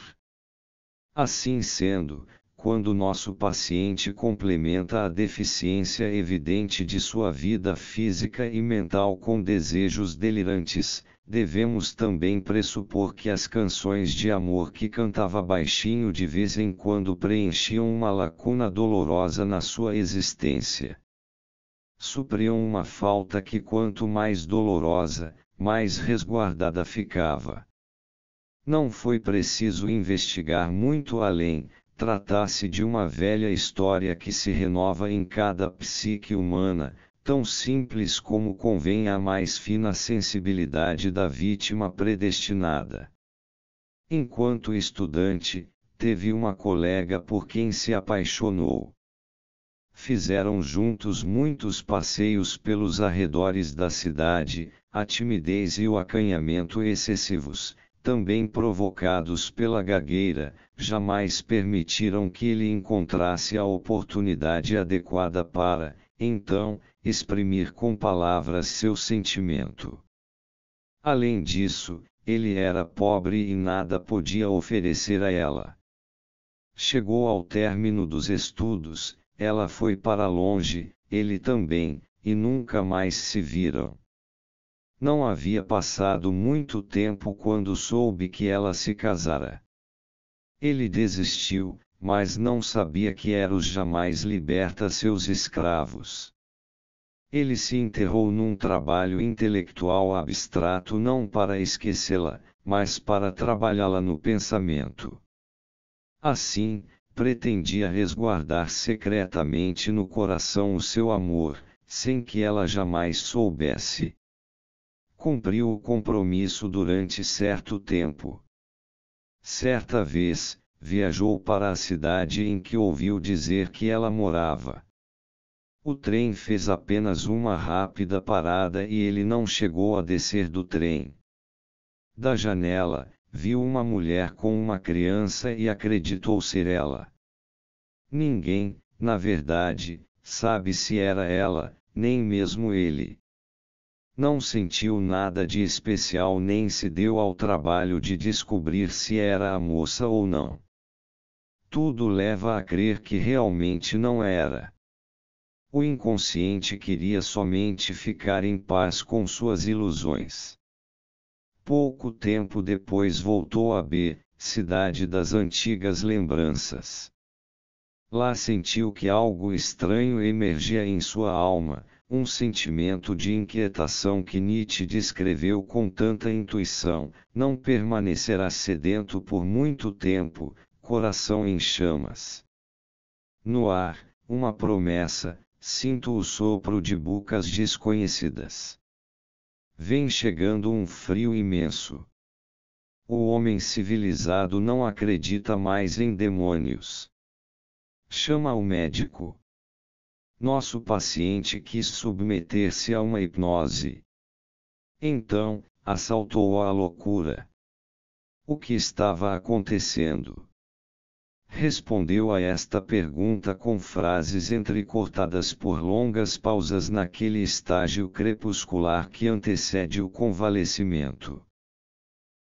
Assim sendo, quando nosso paciente complementa a deficiência evidente de sua vida física e mental com desejos delirantes, devemos também pressupor que as canções de amor que cantava baixinho de vez em quando preenchiam uma lacuna dolorosa na sua existência. Supriam uma falta que, quanto mais dolorosa, mais resguardada ficava. Não foi preciso investigar muito além. Trata-se de uma velha história que se renova em cada psique humana, tão simples como convém à mais fina sensibilidade da vítima predestinada. Enquanto estudante, teve uma colega por quem se apaixonou. Fizeram juntos muitos passeios pelos arredores da cidade, a timidez e o acanhamento excessivos, também provocados pela gagueira, jamais permitiram que ele encontrasse a oportunidade adequada para, então, exprimir com palavras seu sentimento. Além disso, ele era pobre e nada podia oferecer a ela. Chegou ao término dos estudos, ela foi para longe, ele também, e nunca mais se viram. Não havia passado muito tempo quando soube que ela se casara. Ele desistiu, mas não sabia que Eros jamais liberta seus escravos. Ele se enterrou num trabalho intelectual abstrato não para esquecê-la, mas para trabalhá-la no pensamento. Assim, pretendia resguardar secretamente no coração o seu amor, sem que ela jamais soubesse. Cumpriu o compromisso durante certo tempo. Certa vez, viajou para a cidade em que ouviu dizer que ela morava. O trem fez apenas uma rápida parada e ele não chegou a descer do trem. Da janela, viu uma mulher com uma criança e acreditou ser ela. Ninguém, na verdade, sabe se era ela, nem mesmo ele. Não sentiu nada de especial nem se deu ao trabalho de descobrir se era a moça ou não. Tudo leva a crer que realmente não era. O inconsciente queria somente ficar em paz com suas ilusões. Pouco tempo depois voltou a B, cidade das antigas lembranças. Lá sentiu que algo estranho emergia em sua alma, um sentimento de inquietação que Nietzsche descreveu com tanta intuição: não permanecerá sedento por muito tempo, coração em chamas. No ar, uma promessa, sinto o sopro de bocas desconhecidas. Vem chegando um frio imenso. O homem civilizado não acredita mais em demônios. Chama o médico. Nosso paciente quis submeter-se a uma hipnose. Então, assaltou-o a loucura. O que estava acontecendo? Respondeu a esta pergunta com frases entrecortadas por longas pausas naquele estágio crepuscular que antecede o convalescimento.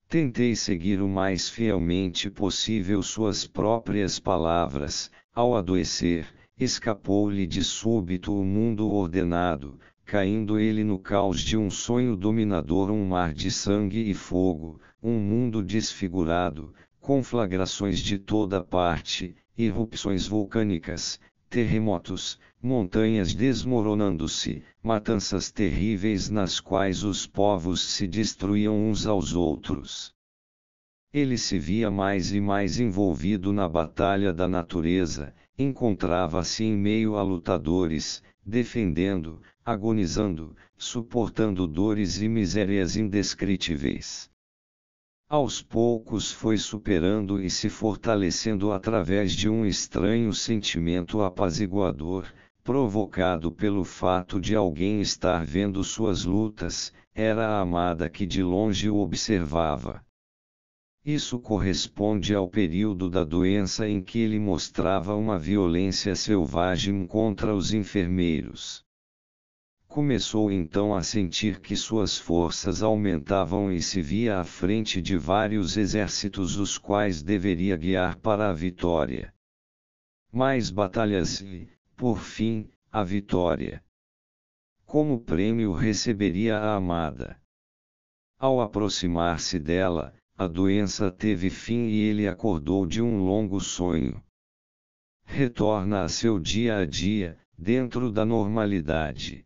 Tentei seguir o mais fielmente possível suas próprias palavras. Ao adoecer, escapou-lhe de súbito o mundo ordenado, caindo ele no caos de um sonho dominador, um mar de sangue e fogo, um mundo desfigurado, conflagrações de toda parte, erupções vulcânicas, terremotos, montanhas desmoronando-se, matanças terríveis nas quais os povos se destruíam uns aos outros. Ele se via mais e mais envolvido na batalha da natureza, encontrava-se em meio a lutadores, defendendo, agonizando, suportando dores e misérias indescritíveis. Aos poucos foi superando e se fortalecendo através de um estranho sentimento apaziguador, provocado pelo fato de alguém estar vendo suas lutas. Era a amada que de longe o observava. Isso corresponde ao período da doença em que ele mostrava uma violência selvagem contra os enfermeiros. Começou então a sentir que suas forças aumentavam e se via à frente de vários exércitos os quais deveria guiar para a vitória. Mais batalhas e, por fim, a vitória. Como prêmio receberia a amada. Ao aproximar-se dela, a doença teve fim e ele acordou de um longo sonho. Retorna a seu dia a dia, dentro da normalidade.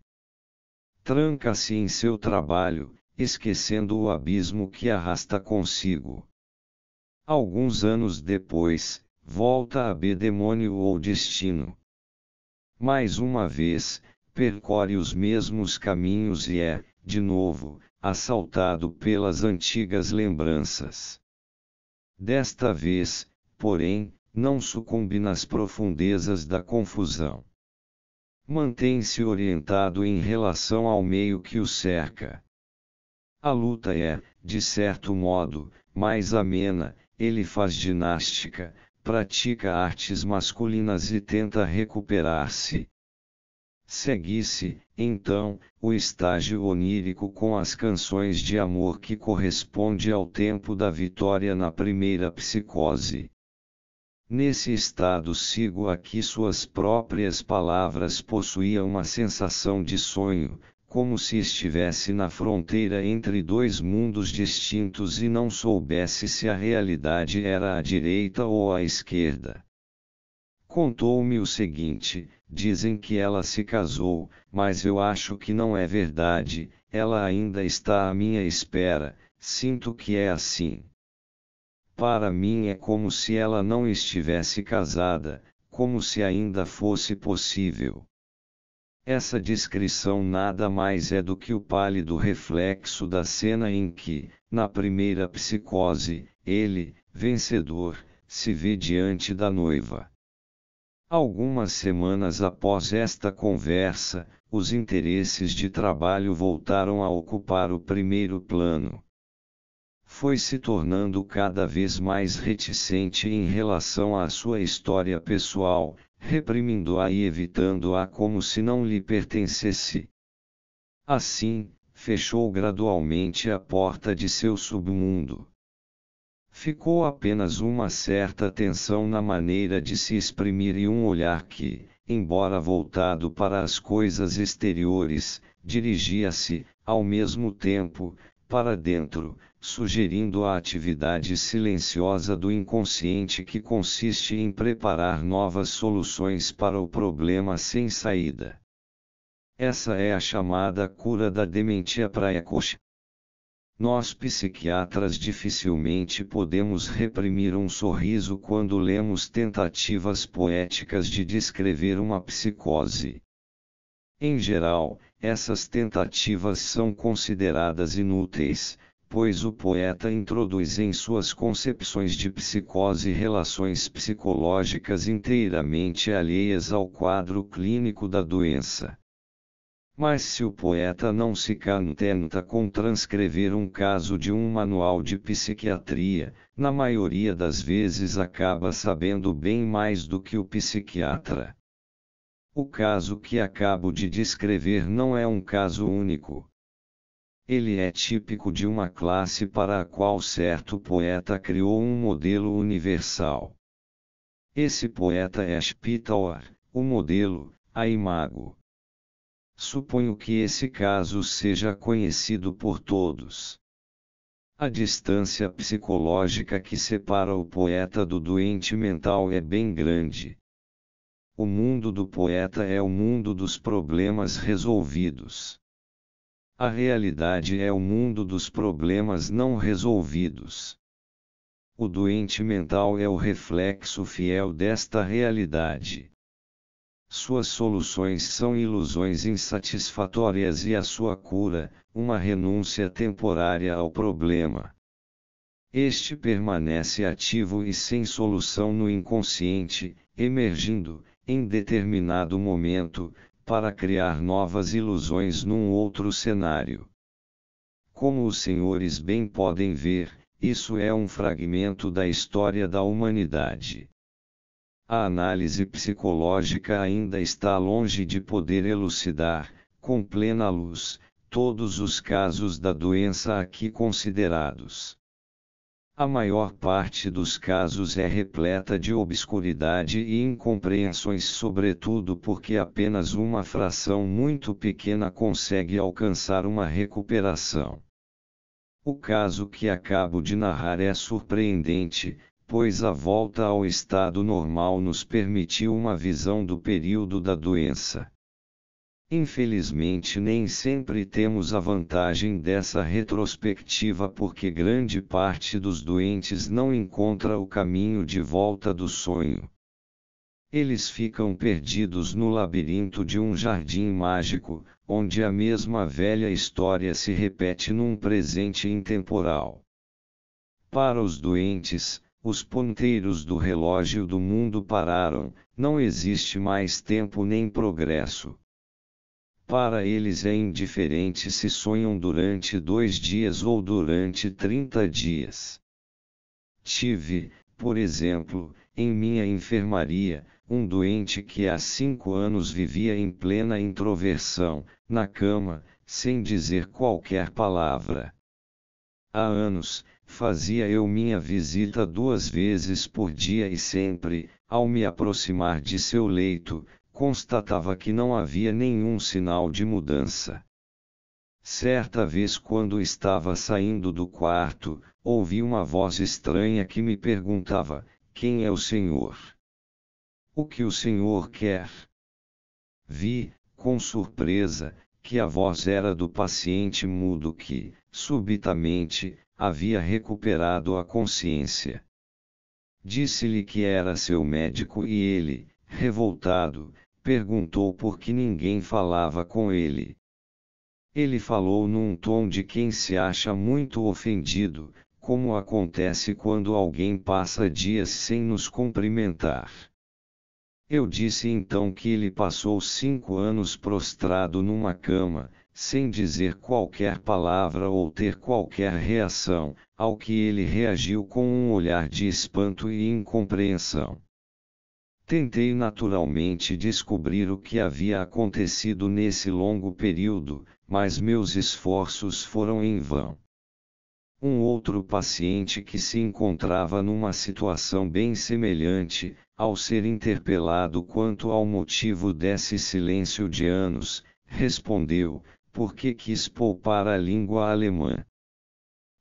Tranca-se em seu trabalho, esquecendo o abismo que arrasta consigo. Alguns anos depois, volta a B, demônio ou destino. Mais uma vez, percorre os mesmos caminhos e é, de novo, assaltado pelas antigas lembranças. Desta vez, porém, não sucumbe nas profundezas da confusão. Mantém-se orientado em relação ao meio que o cerca. A luta é, de certo modo, mais amena. Ele faz ginástica, pratica artes masculinas e tenta recuperar-se. Segue-se, então, o estágio onírico com as canções de amor que corresponde ao tempo da vitória na primeira psicose. Nesse estado sigo aqui suas próprias palavras, possuía uma sensação de sonho, como se estivesse na fronteira entre dois mundos distintos e não soubesse se a realidade era à direita ou à esquerda. Contou-me o seguinte: dizem que ela se casou, mas eu acho que não é verdade, ela ainda está à minha espera, sinto que é assim. Para mim é como se ela não estivesse casada, como se ainda fosse possível. Essa descrição nada mais é do que o pálido reflexo da cena em que, na primeira psicose, ele, vencedor, se vê diante da noiva. Algumas semanas após esta conversa, os interesses de trabalho voltaram a ocupar o primeiro plano. Foi se tornando cada vez mais reticente em relação à sua história pessoal, reprimindo-a e evitando-a como se não lhe pertencesse. Assim, fechou gradualmente a porta de seu submundo. Ficou apenas uma certa tensão na maneira de se exprimir e um olhar que, embora voltado para as coisas exteriores, dirigia-se, ao mesmo tempo, para dentro, sugerindo a atividade silenciosa do inconsciente que consiste em preparar novas soluções para o problema sem saída. Essa é a chamada cura da dementia precoce. Nós psiquiatras dificilmente podemos reprimir um sorriso quando lemos tentativas poéticas de descrever uma psicose. Em geral, essas tentativas são consideradas inúteis, pois o poeta introduz em suas concepções de psicose relações psicológicas inteiramente alheias ao quadro clínico da doença. Mas se o poeta não se contenta com transcrever um caso de um manual de psiquiatria, na maioria das vezes acaba sabendo bem mais do que o psiquiatra. O caso que acabo de descrever não é um caso único. Ele é típico de uma classe para a qual certo poeta criou um modelo universal. Esse poeta é Spitauer, o modelo, a imago. Suponho que esse caso seja conhecido por todos. A distância psicológica que separa o poeta do doente mental é bem grande. O mundo do poeta é o mundo dos problemas resolvidos. A realidade é o mundo dos problemas não resolvidos. O doente mental é o reflexo fiel desta realidade. Suas soluções são ilusões insatisfatórias e a sua cura, uma renúncia temporária ao problema. Este permanece ativo e sem solução no inconsciente, emergindo, em determinado momento, para criar novas ilusões num outro cenário. Como os senhores bem podem ver, isso é um fragmento da história da humanidade. A análise psicológica ainda está longe de poder elucidar, com plena luz, todos os casos da doença aqui considerados. A maior parte dos casos é repleta de obscuridade e incompreensões, sobretudo porque apenas uma fração muito pequena consegue alcançar uma recuperação. O caso que acabo de narrar é surpreendente, pois a volta ao estado normal nos permitiu uma visão do período da doença. Infelizmente nem sempre temos a vantagem dessa retrospectiva porque grande parte dos doentes não encontra o caminho de volta do sonho. Eles ficam perdidos no labirinto de um jardim mágico, onde a mesma velha história se repete num presente intemporal. Para os doentes, os ponteiros do relógio do mundo pararam, não existe mais tempo nem progresso. Para eles é indiferente se sonham durante 2 dias ou durante 30 dias. Tive, por exemplo, em minha enfermaria, um doente que há 5 anos vivia em plena introversão, na cama, sem dizer qualquer palavra. Há anos, fazia eu minha visita 2 vezes por dia e sempre, ao me aproximar de seu leito, constatava que não havia nenhum sinal de mudança. Certa vez, quando estava saindo do quarto, ouvi uma voz estranha que me perguntava: quem é o Senhor? O que o Senhor quer? Vi, com surpresa, que a voz era do paciente mudo que, subitamente, havia recuperado a consciência. Disse-lhe que era seu médico e ele, revoltado, perguntou por que ninguém falava com ele. Ele falou num tom de quem se acha muito ofendido, como acontece quando alguém passa dias sem nos cumprimentar. Eu disse então que ele passou 5 anos prostrado numa cama, sem dizer qualquer palavra ou ter qualquer reação, ao que ele reagiu com um olhar de espanto e incompreensão. Tentei naturalmente descobrir o que havia acontecido nesse longo período, mas meus esforços foram em vão. Um outro paciente que se encontrava numa situação bem semelhante, ao ser interpelado quanto ao motivo desse silêncio de anos, respondeu: porque quis poupar a língua alemã.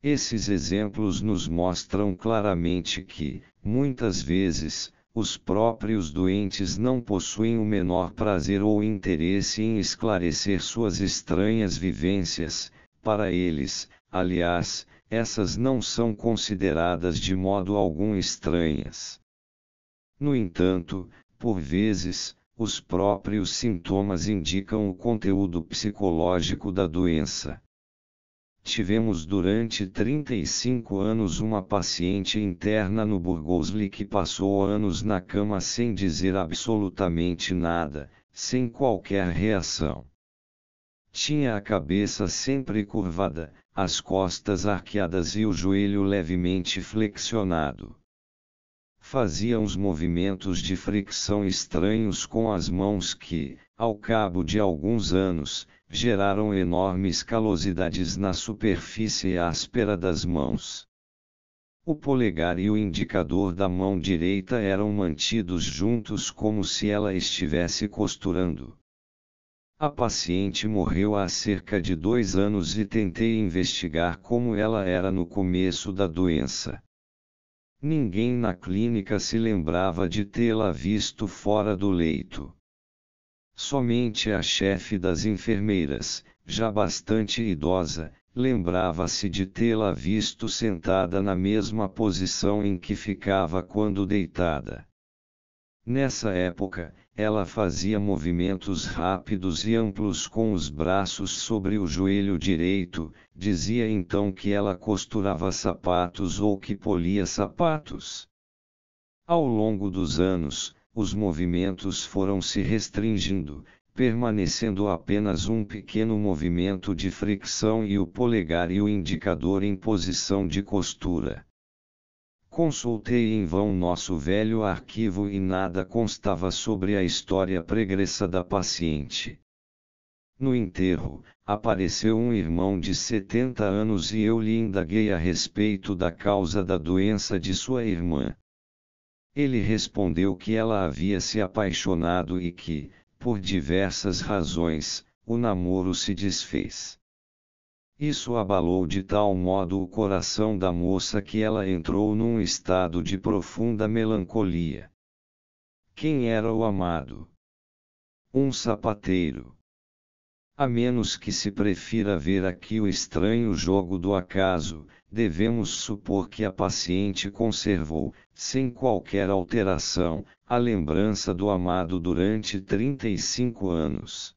Esses exemplos nos mostram claramente que, muitas vezes, os próprios doentes não possuem o menor prazer ou interesse em esclarecer suas estranhas vivências. Para eles, aliás, essas não são consideradas de modo algum estranhas. No entanto, por vezes, os próprios sintomas indicam o conteúdo psicológico da doença. Tivemos durante 35 anos uma paciente interna no Burgosli que passou anos na cama sem dizer absolutamente nada, sem qualquer reação. Tinha a cabeça sempre curvada, as costas arqueadas e o joelho levemente flexionado. Fazia uns movimentos de fricção estranhos com as mãos que, ao cabo de alguns anos, geraram enormes calosidades na superfície áspera das mãos. O polegar e o indicador da mão direita eram mantidos juntos como se ela estivesse costurando. A paciente morreu há cerca de 2 anos e tentei investigar como ela era no começo da doença. Ninguém na clínica se lembrava de tê-la visto fora do leito. Somente a chefe das enfermeiras, já bastante idosa, lembrava-se de tê-la visto sentada na mesma posição em que ficava quando deitada. Nessa época, ela fazia movimentos rápidos e amplos com os braços sobre o joelho direito, dizia então que ela costurava sapatos ou que polia sapatos. Ao longo dos anos, os movimentos foram se restringindo, permanecendo apenas um pequeno movimento de fricção e o polegar e o indicador em posição de costura. Consultei em vão nosso velho arquivo e nada constava sobre a história pregressa da paciente. No enterro, apareceu um irmão de 70 anos e eu lhe indaguei a respeito da causa da doença de sua irmã. Ele respondeu que ela havia se apaixonado e que, por diversas razões, o namoro se desfez. Isso abalou de tal modo o coração da moça que ela entrou num estado de profunda melancolia. Quem era o amado? Um sapateiro. A menos que se prefira ver aqui o estranho jogo do acaso, devemos supor que a paciente conservou, sem qualquer alteração, a lembrança do amado durante 35 anos.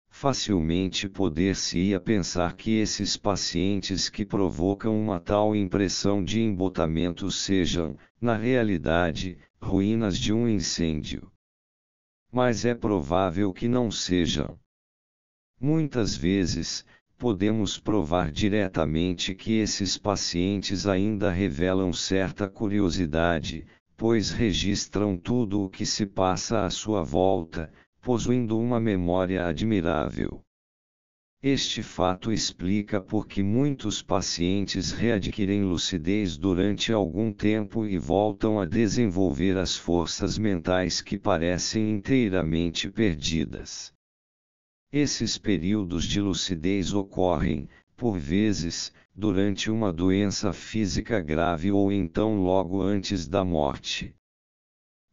Facilmente poder-se-ia pensar que esses pacientes que provocam uma tal impressão de embotamento sejam, na realidade, ruínas de um incêndio. Mas é provável que não sejam. Muitas vezes, podemos provar diretamente que esses pacientes ainda revelam certa curiosidade, pois registram tudo o que se passa à sua volta, possuindo uma memória admirável. Este fato explica por que muitos pacientes readquirem lucidez durante algum tempo e voltam a desenvolver as forças mentais que parecem inteiramente perdidas. Esses períodos de lucidez ocorrem, por vezes, durante uma doença física grave ou então logo antes da morte.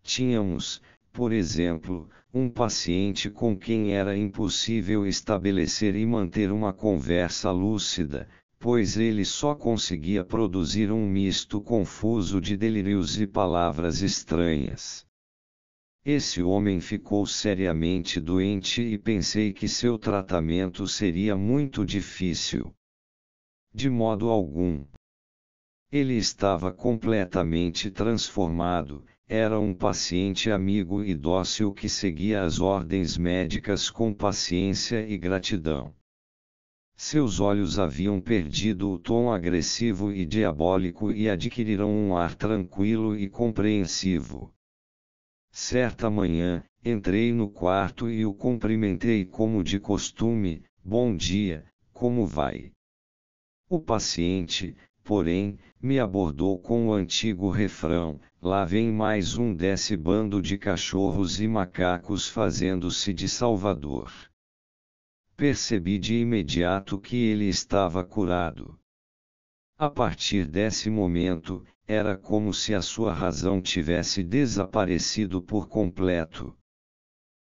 Tínhamos, por exemplo, um paciente com quem era impossível estabelecer e manter uma conversa lúcida, pois ele só conseguia produzir um misto confuso de delírios e palavras estranhas. Esse homem ficou seriamente doente e pensei que seu tratamento seria muito difícil. De modo algum. Ele estava completamente transformado, era um paciente amigo e dócil que seguia as ordens médicas com paciência e gratidão. Seus olhos haviam perdido o tom agressivo e diabólico e adquiriram um ar tranquilo e compreensivo. Certa manhã, entrei no quarto e o cumprimentei como de costume: "Bom dia, como vai?" O paciente, porém, me abordou com o antigo refrão: "Lá vem mais um desse bando de cachorros e macacos fazendo-se de salvador." Percebi de imediato que ele estava curado. A partir desse momento, era como se a sua razão tivesse desaparecido por completo.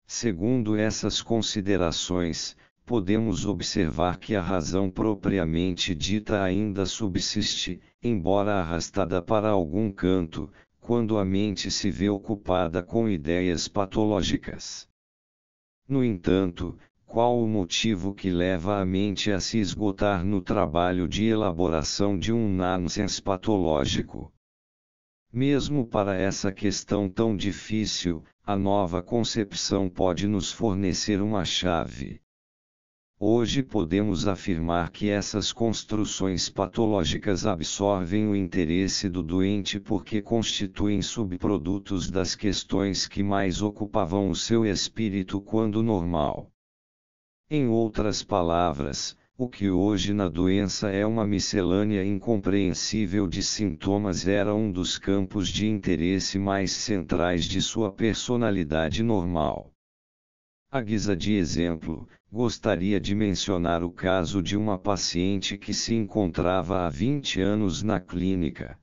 Segundo essas considerações, podemos observar que a razão propriamente dita ainda subsiste, embora arrastada para algum canto, quando a mente se vê ocupada com ideias patológicas. No entanto, qual o motivo que leva a mente a se esgotar no trabalho de elaboração de um nonsense patológico? Mesmo para essa questão tão difícil, a nova concepção pode nos fornecer uma chave. Hoje podemos afirmar que essas construções patológicas absorvem o interesse do doente porque constituem subprodutos das questões que mais ocupavam o seu espírito quando normal. Em outras palavras, o que hoje na doença é uma miscelânea incompreensível de sintomas era um dos campos de interesse mais centrais de sua personalidade normal. À guisa de exemplo, gostaria de mencionar o caso de uma paciente que se encontrava há 20 anos na clínica.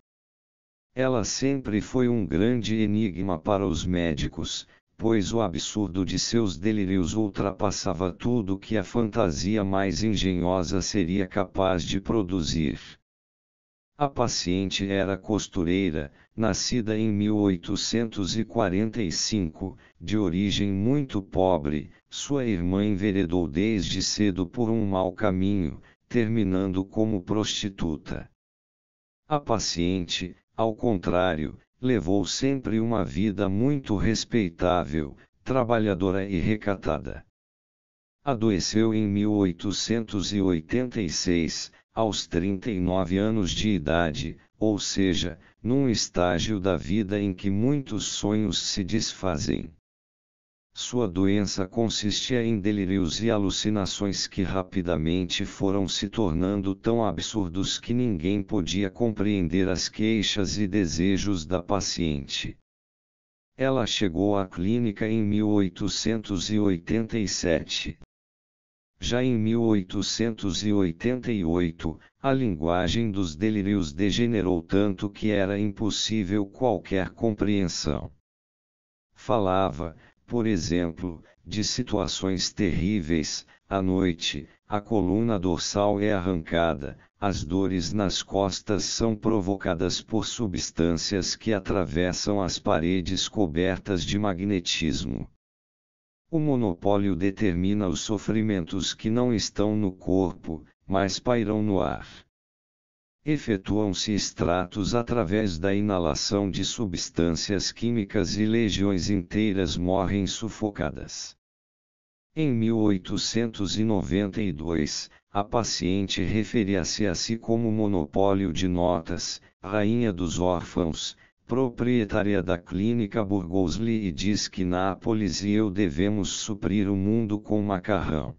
Ela sempre foi um grande enigma para os médicos, pois o absurdo de seus delírios ultrapassava tudo que a fantasia mais engenhosa seria capaz de produzir. A paciente era costureira, nascida em 1845, de origem muito pobre. Sua irmã enveredou desde cedo por um mau caminho, terminando como prostituta. A paciente, ao contrário, levou sempre uma vida muito respeitável, trabalhadora e recatada. Adoeceu em 1886, aos 39 anos de idade, ou seja, num estágio da vida em que muitos sonhos se desfazem. Sua doença consistia em delírios e alucinações que rapidamente foram se tornando tão absurdos que ninguém podia compreender as queixas e desejos da paciente. Ela chegou à clínica em 1887. Já em 1888, a linguagem dos delírios degenerou tanto que era impossível qualquer compreensão. Falava, por exemplo, de situações terríveis: à noite, a coluna dorsal é arrancada, as dores nas costas são provocadas por substâncias que atravessam as paredes cobertas de magnetismo. O monopólio determina os sofrimentos que não estão no corpo, mas pairam no ar. Efetuam-se extratos através da inalação de substâncias químicas e legiões inteiras morrem sufocadas. Em 1892, a paciente referia-se a si como monopólio de notas, rainha dos órfãos, proprietária da clínica Burgosli, e diz que Nápoles e eu devemos suprir o mundo com macarrão.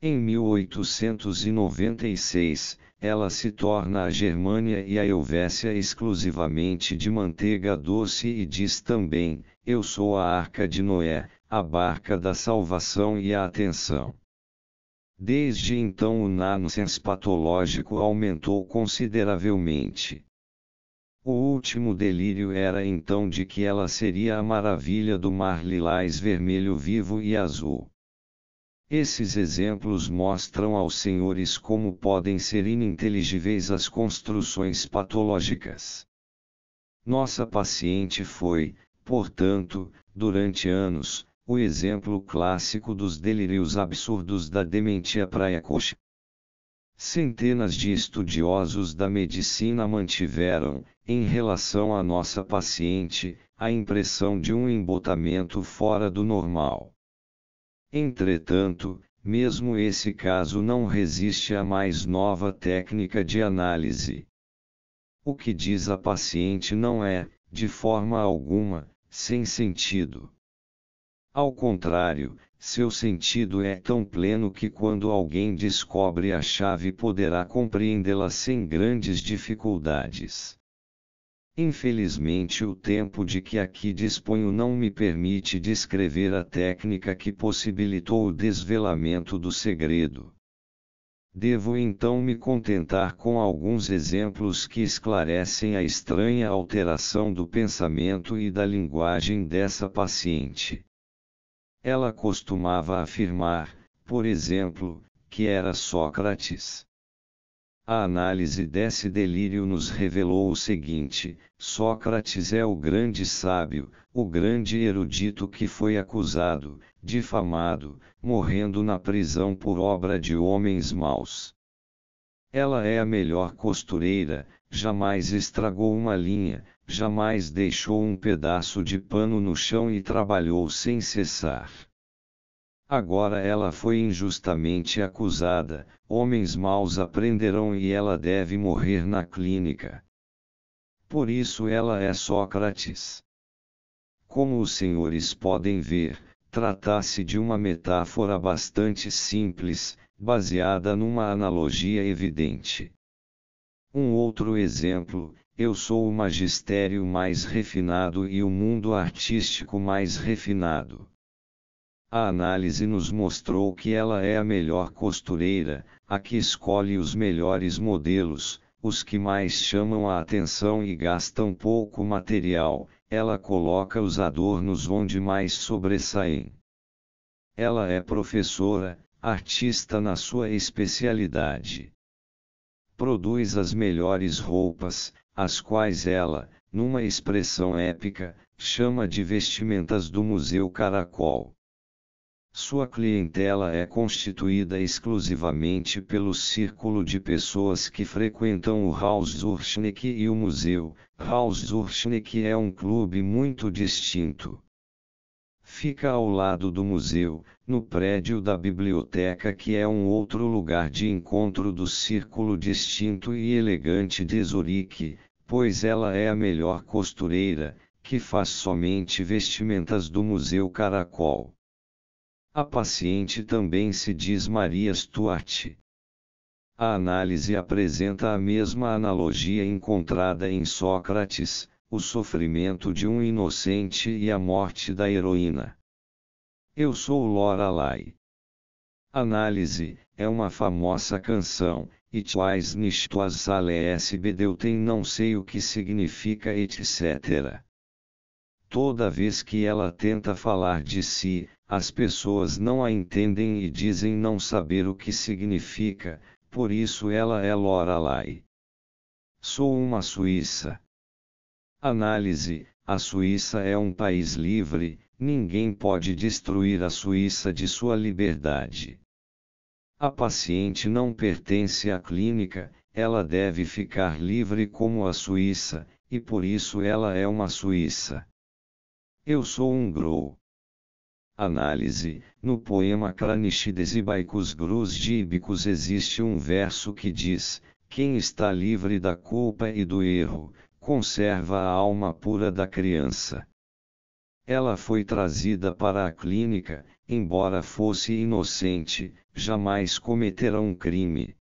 Em 1896, ela se torna a Germânia e a Helvécia exclusivamente de manteiga doce e diz também: "Eu sou a Arca de Noé, a barca da salvação e a atenção. Desde então o nonsense patológico aumentou consideravelmente. O último delírio era então de que ela seria a maravilha do mar lilás vermelho vivo e azul. Esses exemplos mostram aos senhores como podem ser ininteligíveis as construções patológicas. Nossa paciente foi, portanto, durante anos, o exemplo clássico dos delírios absurdos da dementia precoce. Centenas de estudiosos da medicina mantiveram, em relação à nossa paciente, a impressão de um embotamento fora do normal. Entretanto, mesmo esse caso não resiste à mais nova técnica de análise. O que diz a paciente não é, de forma alguma, sem sentido. Ao contrário, seu sentido é tão pleno que quando alguém descobre a chave poderá compreendê-la sem grandes dificuldades. Infelizmente o tempo de que aqui disponho não me permite descrever a técnica que possibilitou o desvelamento do segredo. Devo então me contentar com alguns exemplos que esclarecem a estranha alteração do pensamento e da linguagem dessa paciente. Ela costumava afirmar, por exemplo, que era Sócrates. A análise desse delírio nos revelou o seguinte: Sócrates é o grande sábio, o grande erudito que foi acusado, difamado, morrendo na prisão por obra de homens maus. Ela é a melhor costureira, jamais estragou uma linha, jamais deixou um pedaço de pano no chão e trabalhou sem cessar. Agora ela foi injustamente acusada, homens maus a prenderão e ela deve morrer na clínica. Por isso ela é Sócrates. Como os senhores podem ver, trata-se de uma metáfora bastante simples, baseada numa analogia evidente. Um outro exemplo: eu sou o magistério mais refinado e o mundo artístico mais refinado. A análise nos mostrou que ela é a melhor costureira, a que escolhe os melhores modelos, os que mais chamam a atenção e gastam pouco material, ela coloca os adornos onde mais sobressaem. Ela é professora, artista na sua especialidade. Produz as melhores roupas, as quais ela, numa expressão épica, chama de vestimentas do Museu Caracol. Sua clientela é constituída exclusivamente pelo círculo de pessoas que frequentam o Haus zur Schnecke e o museu. Haus zur Schnecke é um clube muito distinto. Fica ao lado do museu, no prédio da biblioteca, que é um outro lugar de encontro do círculo distinto e elegante de Zurique, pois ela é a melhor costureira, que faz somente vestimentas do Museu Caracol. A paciente também se diz Maria Stuart. A análise apresenta a mesma analogia encontrada em Sócrates, o sofrimento de um inocente e a morte da heroína. Eu sou Lorelai. Análise, é uma famosa canção, It was nicht was alles bedeuten, não sei o que significa etc. Toda vez que ela tenta falar de si, as pessoas não a entendem e dizem não saber o que significa, por isso ela é Lorelai. Sou uma Suíça. Análise: a Suíça é um país livre, ninguém pode destruir a Suíça de sua liberdade. A paciente não pertence à clínica, ela deve ficar livre como a Suíça, e por isso ela é uma Suíça. Eu sou um Grou. Análise: no poema Cranichides Ibaicus Grus Díbicos existe um verso que diz: quem está livre da culpa e do erro, conserva a alma pura da criança. Ela foi trazida para a clínica, embora fosse inocente, jamais cometerá um crime.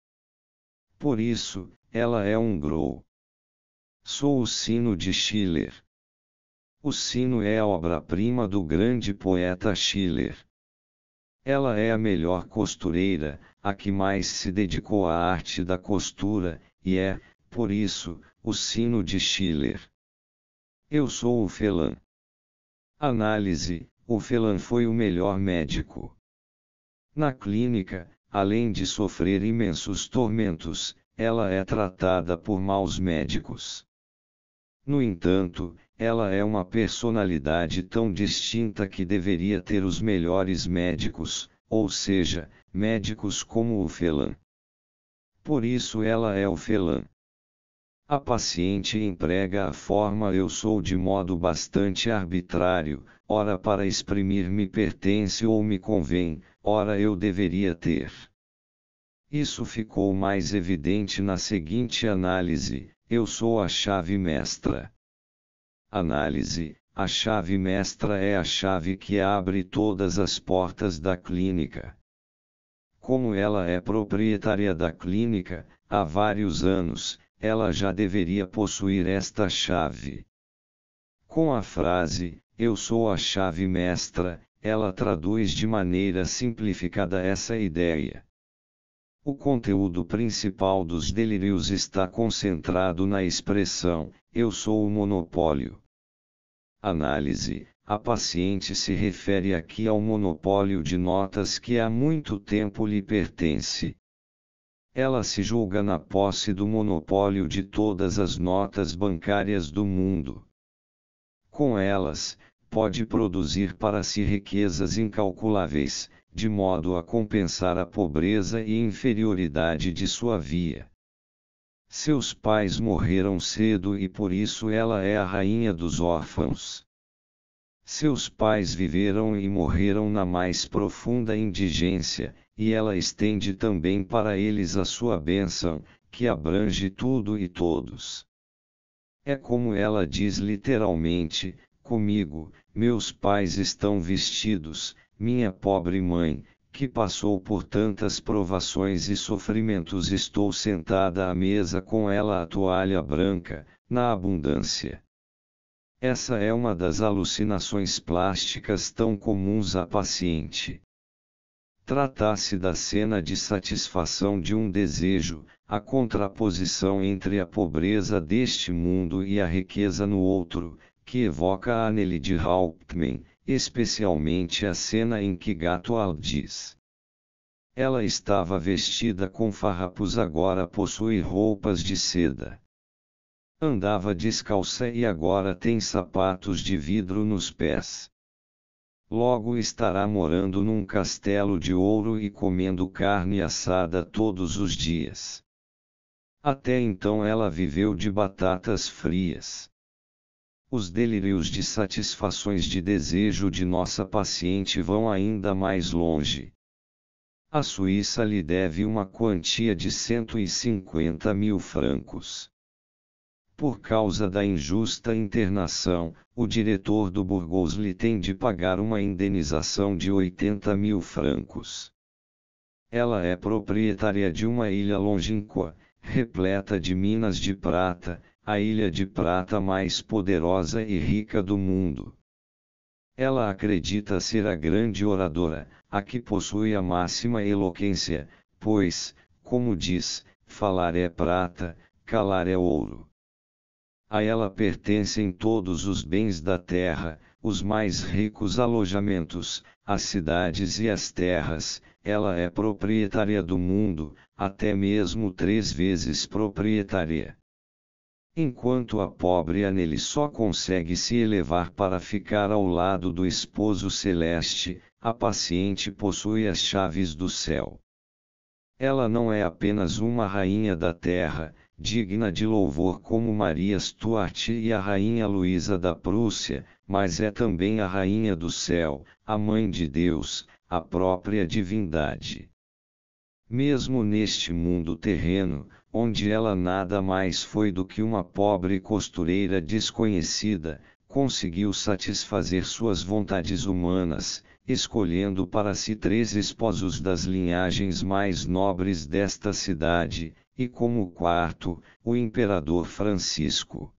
Por isso, ela é um Grou. Sou o sino de Schiller. O sino é a obra-prima do grande poeta Schiller. Ela é a melhor costureira, a que mais se dedicou à arte da costura, e é, por isso, o sino de Schiller. Eu sou o Phelan. Análise: o Phelan foi o melhor médico. Na clínica, além de sofrer imensos tormentos, ela é tratada por maus médicos. No entanto, ela é uma personalidade tão distinta que deveria ter os melhores médicos, ou seja, médicos como o Phelan. Por isso ela é o Phelan. A paciente emprega a forma eu sou de modo bastante arbitrário, ora para exprimir me pertence ou me convém, ora eu deveria ter. Isso ficou mais evidente na seguinte análise: eu sou a chave mestra. Análise: a chave mestra é a chave que abre todas as portas da clínica. Como ela é proprietária da clínica, há vários anos, ela já deveria possuir esta chave. Com a frase, eu sou a chave mestra, ela traduz de maneira simplificada essa ideia. O conteúdo principal dos delírios está concentrado na expressão, eu sou o monopólio. Análise: a paciente se refere aqui ao monopólio de notas que há muito tempo lhe pertence. Ela se julga na posse do monopólio de todas as notas bancárias do mundo. Com elas, pode produzir para si riquezas incalculáveis, de modo a compensar a pobreza e inferioridade de sua via. Seus pais morreram cedo e por isso ela é a rainha dos órfãos. Seus pais viveram e morreram na mais profunda indigência, e ela estende também para eles a sua bênção, que abrange tudo e todos. É como ela diz literalmente: comigo, meus pais estão vestidos, minha pobre mãe, que passou por tantas provações e sofrimentos, estou sentada à mesa com ela a toalha branca, na abundância. Essa é uma das alucinações plásticas tão comuns à paciente. Trata-se da cena de satisfação de um desejo, a contraposição entre a pobreza deste mundo e a riqueza no outro, que evoca a Anneli de Hauptmann, especialmente a cena em que Gatoal diz: ela estava vestida com farrapos, agora possui roupas de seda. Andava descalça e agora tem sapatos de vidro nos pés. Logo estará morando num castelo de ouro e comendo carne assada todos os dias. Até então ela viveu de batatas frias. Os delírios de satisfações de desejo de nossa paciente vão ainda mais longe. A Suíça lhe deve uma quantia de 150.000 francos. Por causa da injusta internação, o diretor do Burgos lhe tem de pagar uma indenização de 80.000 francos. Ela é proprietária de uma ilha longínqua, repleta de minas de prata, a ilha de prata mais poderosa e rica do mundo. Ela acredita ser a grande oradora, a que possui a máxima eloquência, pois, como diz, falar é prata, calar é ouro. A ela pertencem todos os bens da terra, os mais ricos alojamentos, as cidades e as terras, ela é proprietária do mundo, até mesmo 3 vezes proprietária. Enquanto a pobre Anneli só consegue se elevar para ficar ao lado do esposo celeste, a paciente possui as chaves do céu. Ela não é apenas uma rainha da terra, digna de louvor como Maria Stuart e a rainha Luísa da Prússia, mas é também a rainha do céu, a mãe de Deus, a própria divindade. Mesmo neste mundo terreno, onde ela nada mais foi do que uma pobre costureira desconhecida, conseguiu satisfazer suas vontades humanas, escolhendo para si 3 esposos das linhagens mais nobres desta cidade, e como quarto, o imperador Francisco.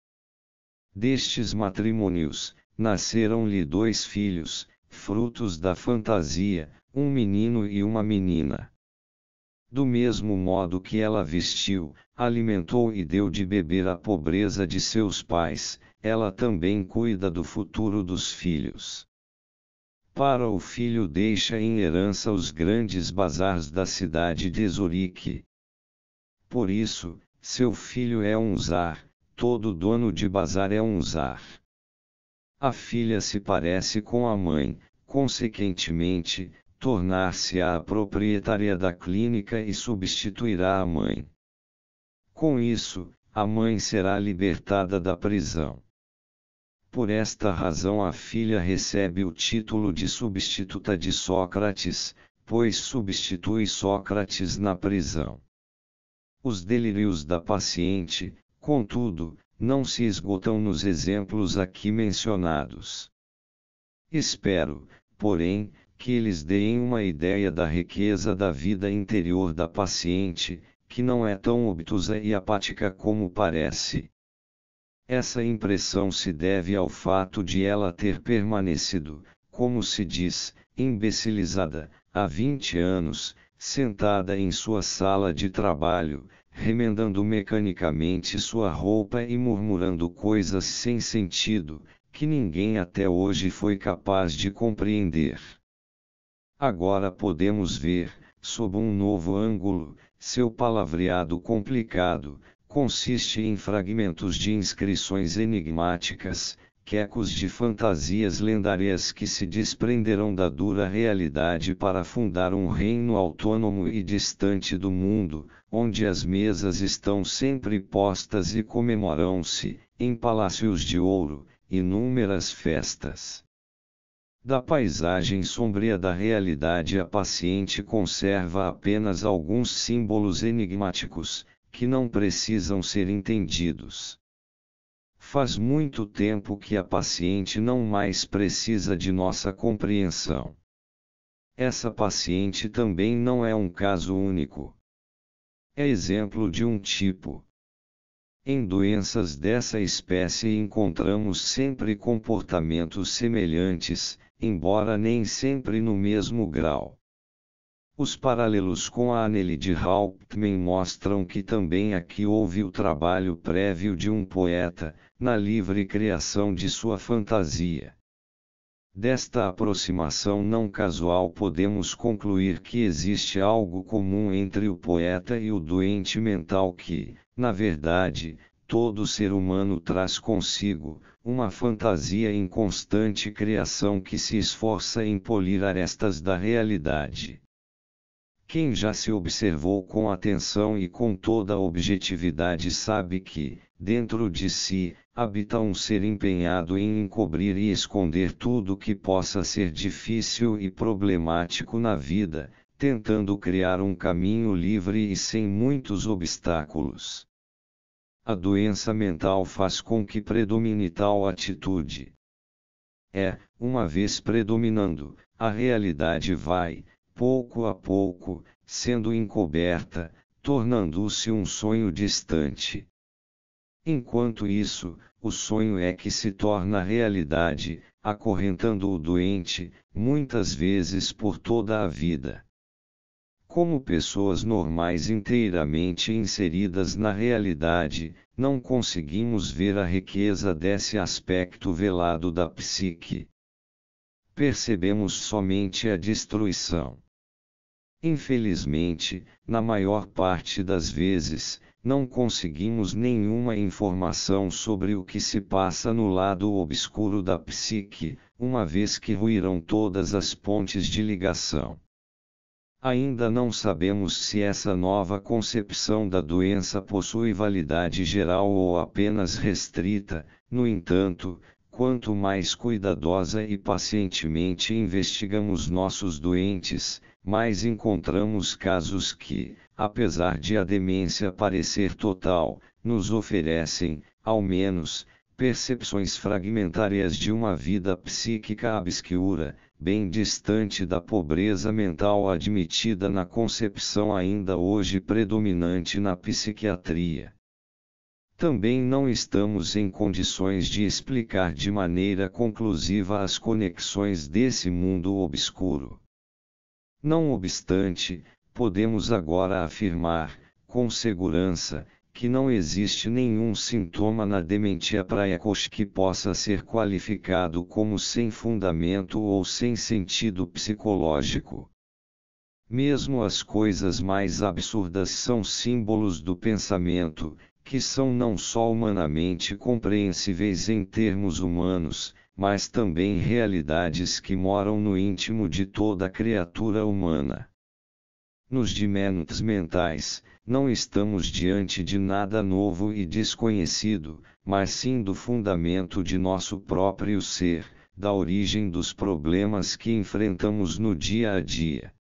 Destes matrimônios, nasceram-lhe 2 filhos, frutos da fantasia, um menino e uma menina. Do mesmo modo que ela vestiu, alimentou e deu de beber à pobreza de seus pais, ela também cuida do futuro dos filhos. Para o filho deixa em herança os grandes bazares da cidade de Zurique. Por isso, seu filho é um czar, todo dono de bazar é um czar. A filha se parece com a mãe, consequentemente, tornar-se-á a proprietária da clínica e substituirá a mãe. Com isso, a mãe será libertada da prisão. Por esta razão a filha recebe o título de substituta de Sócrates, pois substitui Sócrates na prisão. Os delírios da paciente, contudo, não se esgotam nos exemplos aqui mencionados. Espero, porém, que eles deem uma ideia da riqueza da vida interior da paciente, que não é tão obtusa e apática como parece. Essa impressão se deve ao fato de ela ter permanecido, como se diz, imbecilizada, há 20 anos, sentada em sua sala de trabalho, remendando mecanicamente sua roupa e murmurando coisas sem sentido, que ninguém até hoje foi capaz de compreender. Agora podemos ver, sob um novo ângulo, seu palavreado complicado. Consiste em fragmentos de inscrições enigmáticas, quecos de fantasias lendárias que se desprenderam da dura realidade para fundar um reino autônomo e distante do mundo, onde as mesas estão sempre postas e comemoram-se, em palácios de ouro, inúmeras festas. Da paisagem sombria da realidade a paciente conserva apenas alguns símbolos enigmáticos, que não precisam ser entendidos. Faz muito tempo que a paciente não mais precisa de nossa compreensão. Essa paciente também não é um caso único. É exemplo de um tipo. Em doenças dessa espécie encontramos sempre comportamentos semelhantes, embora nem sempre no mesmo grau. Os paralelos com a Anneli de Hauptmann mostram que também aqui houve o trabalho prévio de um poeta, na livre criação de sua fantasia. Desta aproximação não casual podemos concluir que existe algo comum entre o poeta e o doente mental que, na verdade, todo ser humano traz consigo, uma fantasia em constante criação que se esforça em polir arestas da realidade. Quem já se observou com atenção e com toda a objetividade sabe que, dentro de si, habita um ser empenhado em encobrir e esconder tudo que possa ser difícil e problemático na vida, tentando criar um caminho livre e sem muitos obstáculos. A doença mental faz com que predomine tal atitude. Uma vez predominando, a realidade vai, pouco a pouco, sendo encoberta, tornando-se um sonho distante. Enquanto isso, o sonho é que se torna realidade, acorrentando o doente, muitas vezes por toda a vida. Como pessoas normais inteiramente inseridas na realidade, não conseguimos ver a riqueza desse aspecto velado da psique. Percebemos somente a destruição. Infelizmente, na maior parte das vezes, não conseguimos nenhuma informação sobre o que se passa no lado obscuro da psique, uma vez que ruíram todas as pontes de ligação. Ainda não sabemos se essa nova concepção da doença possui validade geral ou apenas restrita, no entanto, quanto mais cuidadosa e pacientemente investigamos nossos doentes, mais encontramos casos que, apesar de a demência parecer total, nos oferecem, ao menos, percepções fragmentárias de uma vida psíquica obscura, bem distante da pobreza mental admitida na concepção ainda hoje predominante na psiquiatria. também não estamos em condições de explicar de maneira conclusiva as conexões desse mundo obscuro. Não obstante, podemos agora afirmar, com segurança, que não existe nenhum sintoma na dementia praecoce que possa ser qualificado como sem fundamento ou sem sentido psicológico. Mesmo as coisas mais absurdas são símbolos do pensamento, que são não só humanamente compreensíveis em termos humanos, mas também realidades que moram no íntimo de toda criatura humana. Nos dimensões mentais, não estamos diante de nada novo e desconhecido, mas sim do fundamento de nosso próprio ser, da origem dos problemas que enfrentamos no dia a dia.